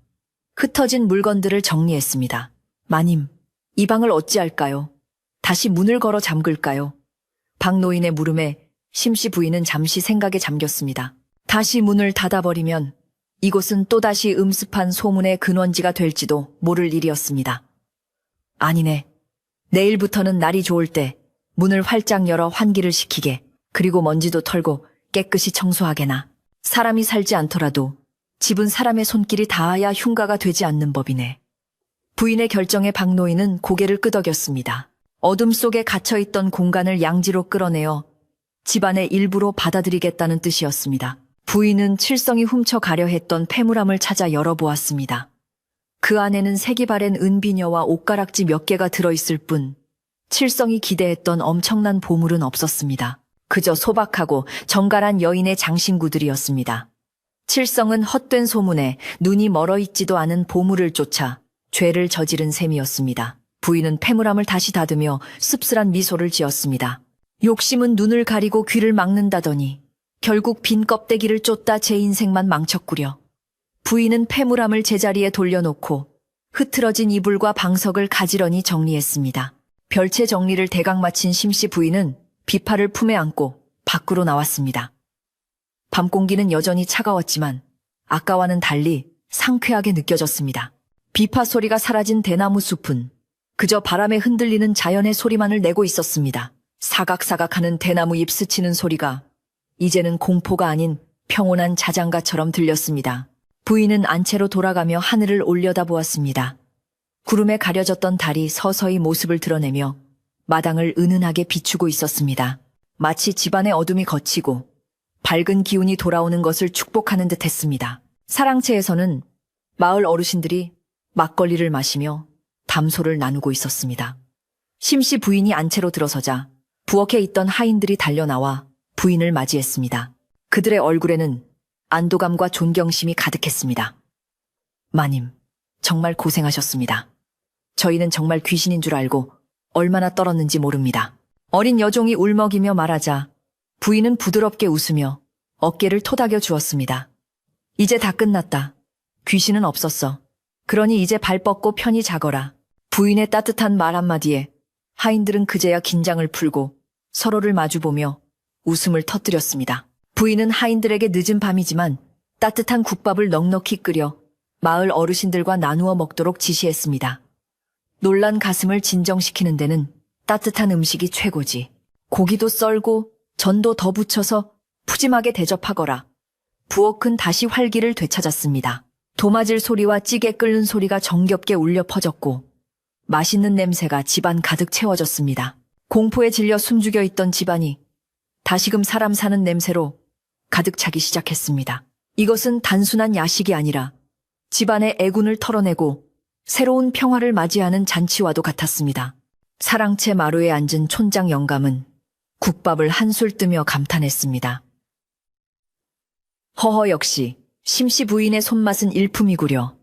흩어진 물건들을 정리했습니다. 마님, 이 방을 어찌할까요? 다시 문을 걸어 잠글까요? 박노인의 물음에 심씨 부인은 잠시 생각에 잠겼습니다. 다시 문을 닫아버리면 이곳은 또다시 음습한 소문의 근원지가 될지도 모를 일이었습니다. 아니네. 내일부터는 날이 좋을 때 문을 활짝 열어 환기를 시키게. 그리고 먼지도 털고 깨끗이 청소하게나. 사람이 살지 않더라도 집은 사람의 손길이 닿아야 흉가가 되지 않는 법이네. 부인의 결정에 박노인은 고개를 끄덕였습니다. 어둠 속에 갇혀있던 공간을 양지로 끌어내어 집안의 일부로 받아들이겠다는 뜻이었습니다. 부인은 칠성이 훔쳐가려 했던 폐물함을 찾아 열어보았습니다. 그 안에는 색이 바랜 은비녀와 옷가락지 몇 개가 들어있을 뿐 칠성이 기대했던 엄청난 보물은 없었습니다. 그저 소박하고 정갈한 여인의 장신구들이었습니다. 칠성은 헛된 소문에 눈이 멀어있지도 않은 보물을 쫓아 죄를 저지른 셈이었습니다. 부인은 폐물함을 다시 닫으며 씁쓸한 미소를 지었습니다. 욕심은 눈을 가리고 귀를 막는다더니 결국 빈 껍데기를 쫓다 제 인생만 망쳤구려. 부인은 폐물함을 제자리에 돌려놓고 흐트러진 이불과 방석을 가지런히 정리했습니다. 별채 정리를 대강 마친 심씨 부인은 비파를 품에 안고 밖으로 나왔습니다. 밤 공기는 여전히 차가웠지만 아까와는 달리 상쾌하게 느껴졌습니다. 비파 소리가 사라진 대나무 숲은 그저 바람에 흔들리는 자연의 소리만을 내고 있었습니다. 사각사각하는 대나무 잎 스치는 소리가 이제는 공포가 아닌 평온한 자장가처럼 들렸습니다. 부인은 안채로 돌아가며 하늘을 올려다보았습니다. 구름에 가려졌던 달이 서서히 모습을 드러내며 마당을 은은하게 비추고 있었습니다. 마치 집안의 어둠이 걷히고 밝은 기운이 돌아오는 것을 축복하는 듯 했습니다. 사랑채에서는 마을 어르신들이 막걸리를 마시며 담소를 나누고 있었습니다. 심씨 부인이 안채로 들어서자 부엌에 있던 하인들이 달려나와 부인을 맞이했습니다. 그들의 얼굴에는 안도감과 존경심이 가득했습니다. 마님, 정말 고생하셨습니다. 저희는 정말 귀신인 줄 알고 얼마나 떨었는지 모릅니다. 어린 여종이 울먹이며 말하자 부인은 부드럽게 웃으며 어깨를 토닥여 주었습니다. 이제 다 끝났다. 귀신은 없었어. 그러니 이제 발 뻗고 편히 자거라. 부인의 따뜻한 말 한마디에 하인들은 그제야 긴장을 풀고 서로를 마주보며 웃음을 터뜨렸습니다. 부인은 하인들에게 늦은 밤이지만 따뜻한 국밥을 넉넉히 끓여 마을 어르신들과 나누어 먹도록 지시했습니다. 놀란 가슴을 진정시키는 데는 따뜻한 음식이 최고지. 고기도 썰고 전도 더 붙여서 푸짐하게 대접하거라. 부엌은 다시 활기를 되찾았습니다. 도마질 소리와 찌개 끓는 소리가 정겹게 울려 퍼졌고 맛있는 냄새가 집안 가득 채워졌습니다. 공포에 질려 숨죽여 있던 집안이 다시금 사람 사는 냄새로 가득 차기 시작했습니다. 이것은 단순한 야식이 아니라 집안의 애군을 털어내고 새로운 평화를 맞이하는 잔치와도 같았습니다. 사랑채 마루에 앉은 촌장 영감은 국밥을 한술 뜨며 감탄했습니다. 허허 역시 심씨 부인의 손맛은 일품이구려.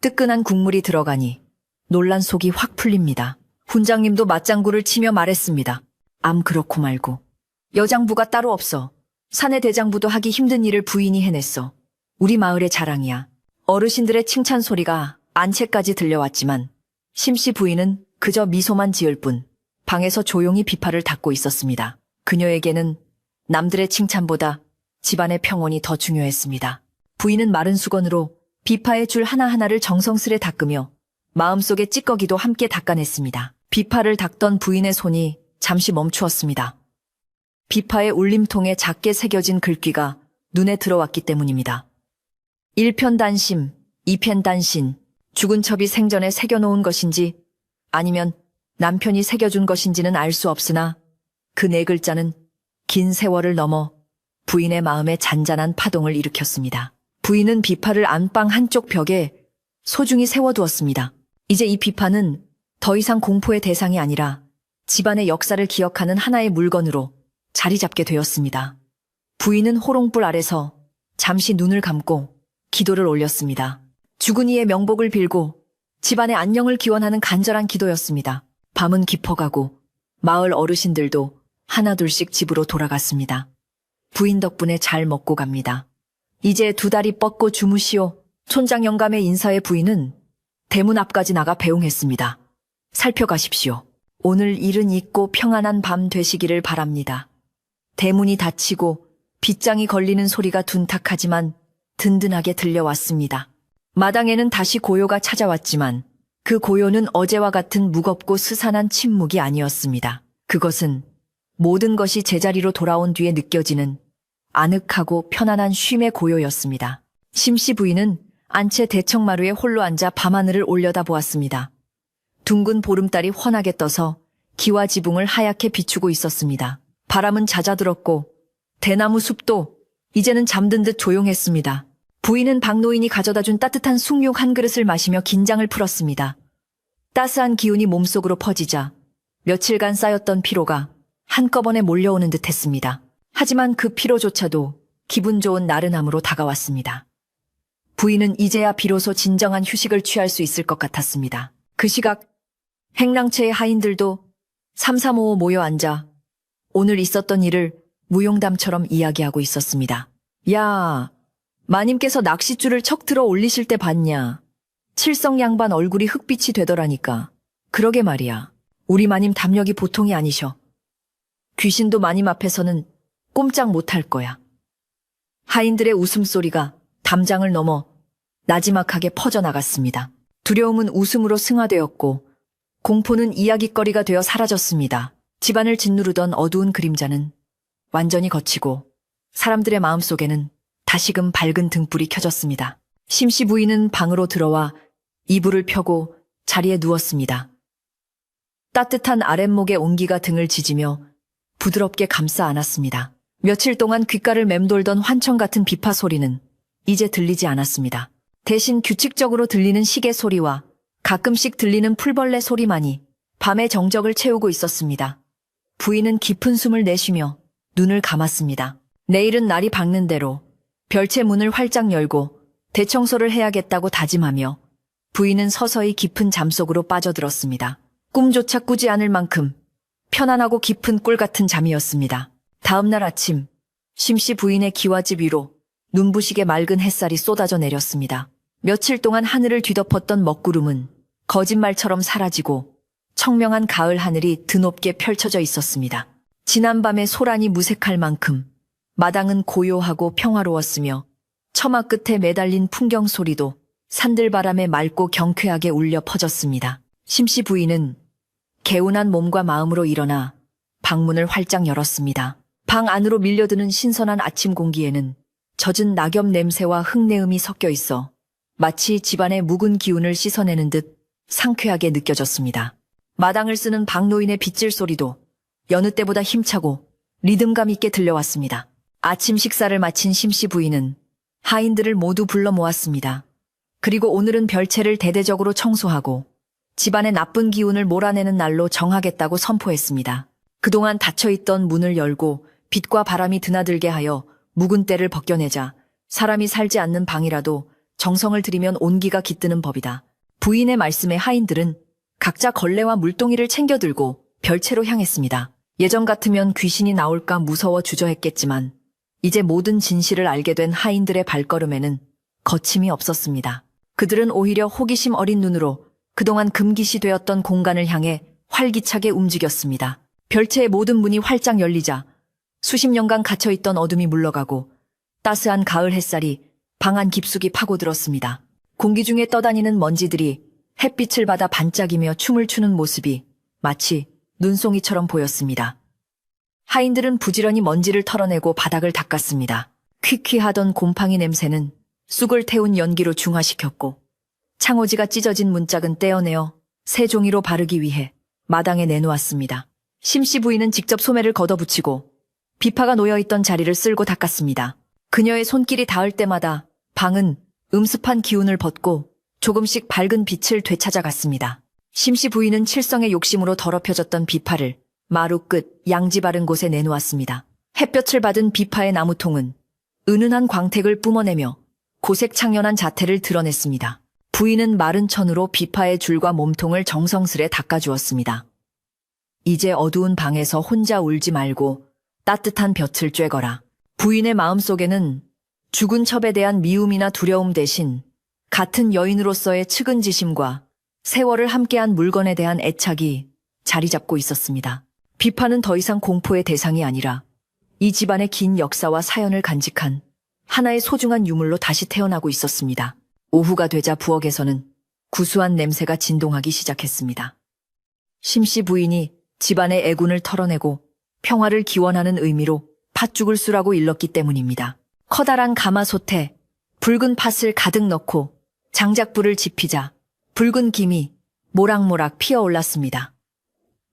뜨끈한 국물이 들어가니 놀란 속이 확 풀립니다. 훈장님도 맞장구를 치며 말했습니다. 암 그렇고 말고 여장부가 따로 없어. 사내 대장부도 하기 힘든 일을 부인이 해냈어. 우리 마을의 자랑이야. 어르신들의 칭찬 소리가 안채까지 들려왔지만 심씨 부인은 그저 미소만 지을 뿐 방에서 조용히 비파를 닦고 있었습니다. 그녀에게는 남들의 칭찬보다 집안의 평온이 더 중요했습니다. 부인은 마른 수건으로 비파의 줄 하나하나를 정성스레 닦으며 마음속의 찌꺼기도 함께 닦아냈습니다. 비파를 닦던 부인의 손이 잠시 멈추었습니다. 비파의 울림통에 작게 새겨진 글귀가 눈에 들어왔기 때문입니다. 1편 단심, 2편 단신, 죽은 첩이 생전에 새겨놓은 것인지 아니면 남편이 새겨준 것인지는 알 수 없으나 그 네 글자는 긴 세월을 넘어 부인의 마음에 잔잔한 파동을 일으켰습니다. 부인은 비파를 안방 한쪽 벽에 소중히 세워두었습니다. 이제 이 비파는 더 이상 공포의 대상이 아니라 집안의 역사를 기억하는 하나의 물건으로 자리 잡게 되었습니다. 부인은 호롱불 아래서 잠시 눈을 감고 기도를 올렸습니다. 죽은 이의 명복을 빌고 집안의 안녕을 기원하는 간절한 기도였습니다. 밤은 깊어가고 마을 어르신들도 하나둘씩 집으로 돌아갔습니다. 부인 덕분에 잘 먹고 갑니다. 이제 두 다리 뻗고 주무시오. 촌장 영감의 인사에 부인은 대문 앞까지 나가 배웅했습니다. 살펴가십시오. 오늘 일은 있고 평안한 밤 되시기를 바랍니다. 대문이 닫히고 빗장이 걸리는 소리가 둔탁하지만 든든하게 들려왔습니다. 마당에는 다시 고요가 찾아왔지만 그 고요는 어제와 같은 무겁고 스산한 침묵이 아니었습니다. 그것은 모든 것이 제자리로 돌아온 뒤에 느껴지는 아늑하고 편안한 쉼의 고요였습니다. 심씨 부인은 안채 대청마루에 홀로 앉아 밤하늘을 올려다보았습니다. 둥근 보름달이 환하게 떠서 기와 지붕을 하얗게 비추고 있었습니다. 바람은 잦아들었고 대나무 숲도 이제는 잠든 듯 조용했습니다. 부인은 박노인이 가져다준 따뜻한 숭늉 한 그릇을 마시며 긴장을 풀었습니다. 따스한 기운이 몸속으로 퍼지자 며칠간 쌓였던 피로가 한꺼번에 몰려오는 듯 했습니다. 하지만 그 피로조차도 기분 좋은 나른함으로 다가왔습니다. 부인은 이제야 비로소 진정한 휴식을 취할 수 있을 것 같았습니다. 그 시각 행랑채의 하인들도 삼삼오오 모여 앉아 오늘 있었던 일을 무용담처럼 이야기하고 있었습니다. 야, 마님께서 낚싯줄을 척 들어 올리실 때 봤냐? 칠성 양반 얼굴이 흑빛이 되더라니까. 그러게 말이야. 우리 마님 담력이 보통이 아니셔. 귀신도 마님 앞에서는 꼼짝 못할 거야. 하인들의 웃음소리가 담장을 넘어 나지막하게 퍼져나갔습니다. 두려움은 웃음으로 승화되었고 공포는 이야깃거리가 되어 사라졌습니다. 집안을 짓누르던 어두운 그림자는 완전히 걷히고 사람들의 마음속에는 다시금 밝은 등불이 켜졌습니다. 심씨 부인은 방으로 들어와 이불을 펴고 자리에 누웠습니다. 따뜻한 아랫목의 온기가 등을 지지며 부드럽게 감싸 안았습니다. 며칠 동안 귓가를 맴돌던 환청 같은 비파 소리는 이제 들리지 않았습니다. 대신 규칙적으로 들리는 시계 소리와 가끔씩 들리는 풀벌레 소리만이 밤의 정적을 채우고 있었습니다. 부인은 깊은 숨을 내쉬며 눈을 감았습니다. 내일은 날이 밝는 대로 별채 문을 활짝 열고 대청소를 해야겠다고 다짐하며 부인은 서서히 깊은 잠속으로 빠져들었습니다. 꿈조차 꾸지 않을 만큼 편안하고 깊은 꿀 같은 잠이었습니다. 다음 날 아침, 심씨 부인의 기와집 위로 눈부시게 맑은 햇살이 쏟아져 내렸습니다. 며칠 동안 하늘을 뒤덮었던 먹구름은 거짓말처럼 사라지고 청명한 가을 하늘이 드높게 펼쳐져 있었습니다. 지난밤에 소란이 무색할 만큼 마당은 고요하고 평화로웠으며 처마 끝에 매달린 풍경 소리도 산들바람에 맑고 경쾌하게 울려 퍼졌습니다. 심씨 부인은 개운한 몸과 마음으로 일어나 방문을 활짝 열었습니다. 방 안으로 밀려드는 신선한 아침 공기에는 젖은 낙엽 냄새와 흙내음이 섞여 있어 마치 집안의 묵은 기운을 씻어내는 듯 상쾌하게 느껴졌습니다. 마당을 쓰는 박노인의 빗질 소리도 여느 때보다 힘차고 리듬감 있게 들려왔습니다. 아침 식사를 마친 심씨 부인은 하인들을 모두 불러 모았습니다. 그리고 오늘은 별채를 대대적으로 청소하고 집안의 나쁜 기운을 몰아내는 날로 정하겠다고 선포했습니다. 그동안 닫혀있던 문을 열고 빛과 바람이 드나들게 하여 묵은 때를 벗겨내자 사람이 살지 않는 방이라도 정성을 들이면 온기가 깃드는 법이다. 부인의 말씀에 하인들은 각자 걸레와 물동이를 챙겨들고 별채로 향했습니다. 예전 같으면 귀신이 나올까 무서워 주저했겠지만 이제 모든 진실을 알게 된 하인들의 발걸음에는 거침이 없었습니다. 그들은 오히려 호기심 어린 눈으로 그동안 금기시 되었던 공간을 향해 활기차게 움직였습니다. 별채의 모든 문이 활짝 열리자 수십 년간 갇혀있던 어둠이 물러가고 따스한 가을 햇살이 방 안 깊숙이 파고들었습니다. 공기 중에 떠다니는 먼지들이 햇빛을 받아 반짝이며 춤을 추는 모습이 마치 눈송이처럼 보였습니다. 하인들은 부지런히 먼지를 털어내고 바닥을 닦았습니다. 퀴퀴하던 곰팡이 냄새는 쑥을 태운 연기로 중화시켰고 창호지가 찢어진 문짝은 떼어내어 새 종이로 바르기 위해 마당에 내놓았습니다. 심씨 부인은 직접 소매를 걷어붙이고 비파가 놓여있던 자리를 쓸고 닦았습니다. 그녀의 손길이 닿을 때마다 방은 음습한 기운을 벗고 조금씩 밝은 빛을 되찾아갔습니다. 심씨 부인은 칠성의 욕심으로 더럽혀졌던 비파를 마루 끝 양지 바른 곳에 내놓았습니다. 햇볕을 받은 비파의 나무통은 은은한 광택을 뿜어내며 고색 창연한 자태를 드러냈습니다. 부인은 마른 천으로 비파의 줄과 몸통을 정성스레 닦아주었습니다. 이제 어두운 방에서 혼자 울지 말고 따뜻한 볕을 쬐거라. 부인의 마음속에는 죽은 첩에 대한 미움이나 두려움 대신 같은 여인으로서의 측은지심과 세월을 함께한 물건에 대한 애착이 자리 잡고 있었습니다. 비파는 더 이상 공포의 대상이 아니라 이 집안의 긴 역사와 사연을 간직한 하나의 소중한 유물로 다시 태어나고 있었습니다. 오후가 되자 부엌에서는 구수한 냄새가 진동하기 시작했습니다. 심씨 부인이 집안의 애군을 털어내고 평화를 기원하는 의미로 팥죽을 쑤라고 일렀기 때문입니다. 커다란 가마솥에 붉은 팥을 가득 넣고 장작불을 지피자 붉은 김이 모락모락 피어올랐습니다.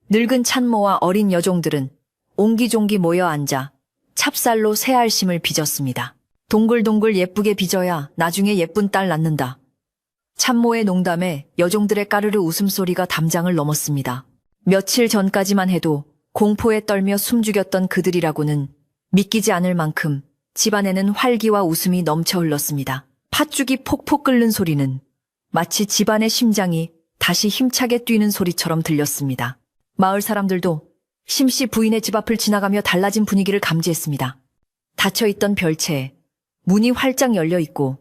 늙은 찬모와 어린 여종들은 옹기종기 모여 앉아 찹쌀로 새알심을 빚었습니다. 동글동글 예쁘게 빚어야 나중에 예쁜 딸 낳는다. 참모의 농담에 여종들의 까르르 웃음소리가 담장을 넘었습니다. 며칠 전까지만 해도 공포에 떨며 숨죽였던 그들이라고는 믿기지 않을 만큼 집안에는 활기와 웃음이 넘쳐 흘렀습니다. 팥죽이 폭폭 끓는 소리는 마치 집안의 심장이 다시 힘차게 뛰는 소리처럼 들렸습니다. 마을 사람들도 심씨 부인의 집 앞을 지나가며 달라진 분위기를 감지했습니다. 닫혀있던 별채에 문이 활짝 열려 있고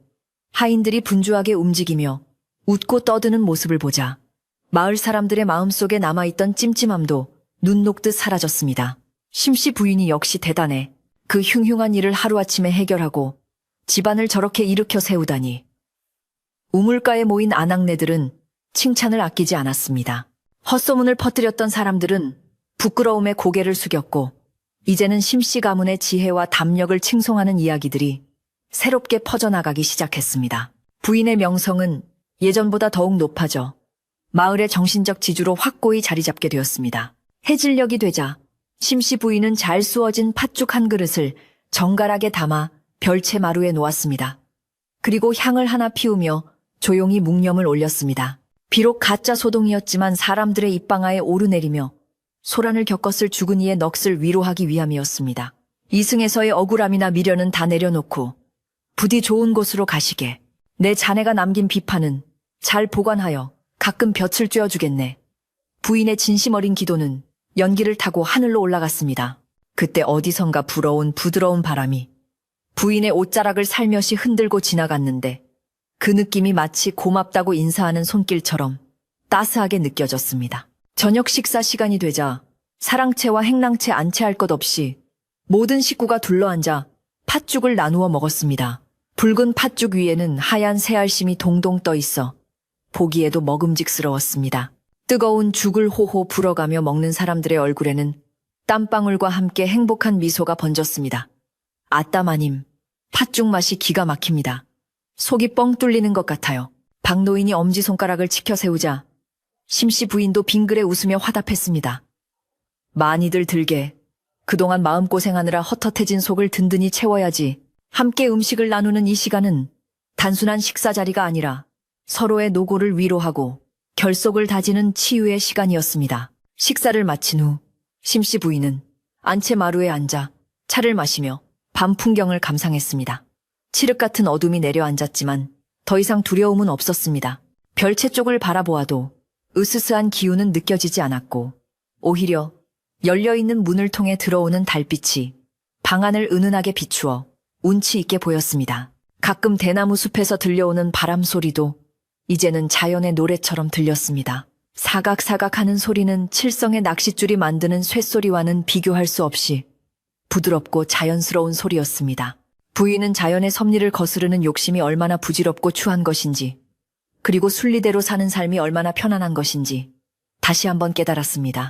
하인들이 분주하게 움직이며 웃고 떠드는 모습을 보자 마을 사람들의 마음속에 남아있던 찜찜함도 눈 녹듯 사라졌습니다. 심씨 부인이 역시 대단해. 그 흉흉한 일을 하루아침에 해결하고 집안을 저렇게 일으켜 세우다니. 우물가에 모인 아낙네들은 칭찬을 아끼지 않았습니다. 헛소문을 퍼뜨렸던 사람들은 부끄러움에 고개를 숙였고 이제는 심씨 가문의 지혜와 담력을 칭송하는 이야기들이 새롭게 퍼져나가기 시작했습니다. 부인의 명성은 예전보다 더욱 높아져 마을의 정신적 지주로 확고히 자리 잡게 되었습니다. 해질녘이 되자 심씨 부인은 잘 쑤어진 팥죽 한 그릇을 정갈하게 담아 별채 마루에 놓았습니다. 그리고 향을 하나 피우며 조용히 묵념을 올렸습니다. 비록 가짜 소동이었지만 사람들의 입방아에 오르내리며 소란을 겪었을 죽은 이의 넋을 위로하기 위함이었습니다. 이승에서의 억울함이나 미련은 다 내려놓고 부디 좋은 곳으로 가시게. 내 자네가 남긴 비판은 잘 보관하여 가끔 볕을 쬐어주겠네. 부인의 진심 어린 기도는 연기를 타고 하늘로 올라갔습니다. 그때 어디선가 불어온 부드러운 바람이 부인의 옷자락을 살며시 흔들고 지나갔는데 그 느낌이 마치 고맙다고 인사하는 손길처럼 따스하게 느껴졌습니다. 저녁 식사 시간이 되자 사랑채와 행랑채 안채할 것 없이 모든 식구가 둘러앉아 팥죽을 나누어 먹었습니다. 붉은 팥죽 위에는 하얀 새알심이 동동 떠 있어 보기에도 먹음직스러웠습니다. 뜨거운 죽을 호호 불어가며 먹는 사람들의 얼굴에는 땀방울과 함께 행복한 미소가 번졌습니다. 아따 마님, 팥죽 맛이 기가 막힙니다. 속이 뻥 뚫리는 것 같아요. 박노인이 엄지손가락을 치켜 세우자 심씨 부인도 빙그레 웃으며 화답했습니다. 많이들 들게. 그동안 마음고생하느라 헛헛해진 속을 든든히 채워야지. 함께 음식을 나누는 이 시간은 단순한 식사 자리가 아니라 서로의 노고를 위로하고 결속을 다지는 치유의 시간이었습니다. 식사를 마친 후 심씨 부인은 안채 마루에 앉아 차를 마시며 밤 풍경을 감상했습니다. 칠흑 같은 어둠이 내려앉았지만 더 이상 두려움은 없었습니다. 별채 쪽을 바라보아도 으스스한 기운은 느껴지지 않았고 오히려 열려있는 문을 통해 들어오는 달빛이 방안을 은은하게 비추어 운치 있게 보였습니다. 가끔 대나무 숲에서 들려오는 바람 소리도 이제는 자연의 노래처럼 들렸습니다. 사각사각 하는 소리는 칠성의 낚싯줄이 만드는 쇳소리와는 비교할 수 없이 부드럽고 자연스러운 소리였습니다. 부인은 자연의 섭리를 거스르는 욕심이 얼마나 부질없고 추한 것인지, 그리고 순리대로 사는 삶이 얼마나 편안한 것인지 다시 한번 깨달았습니다.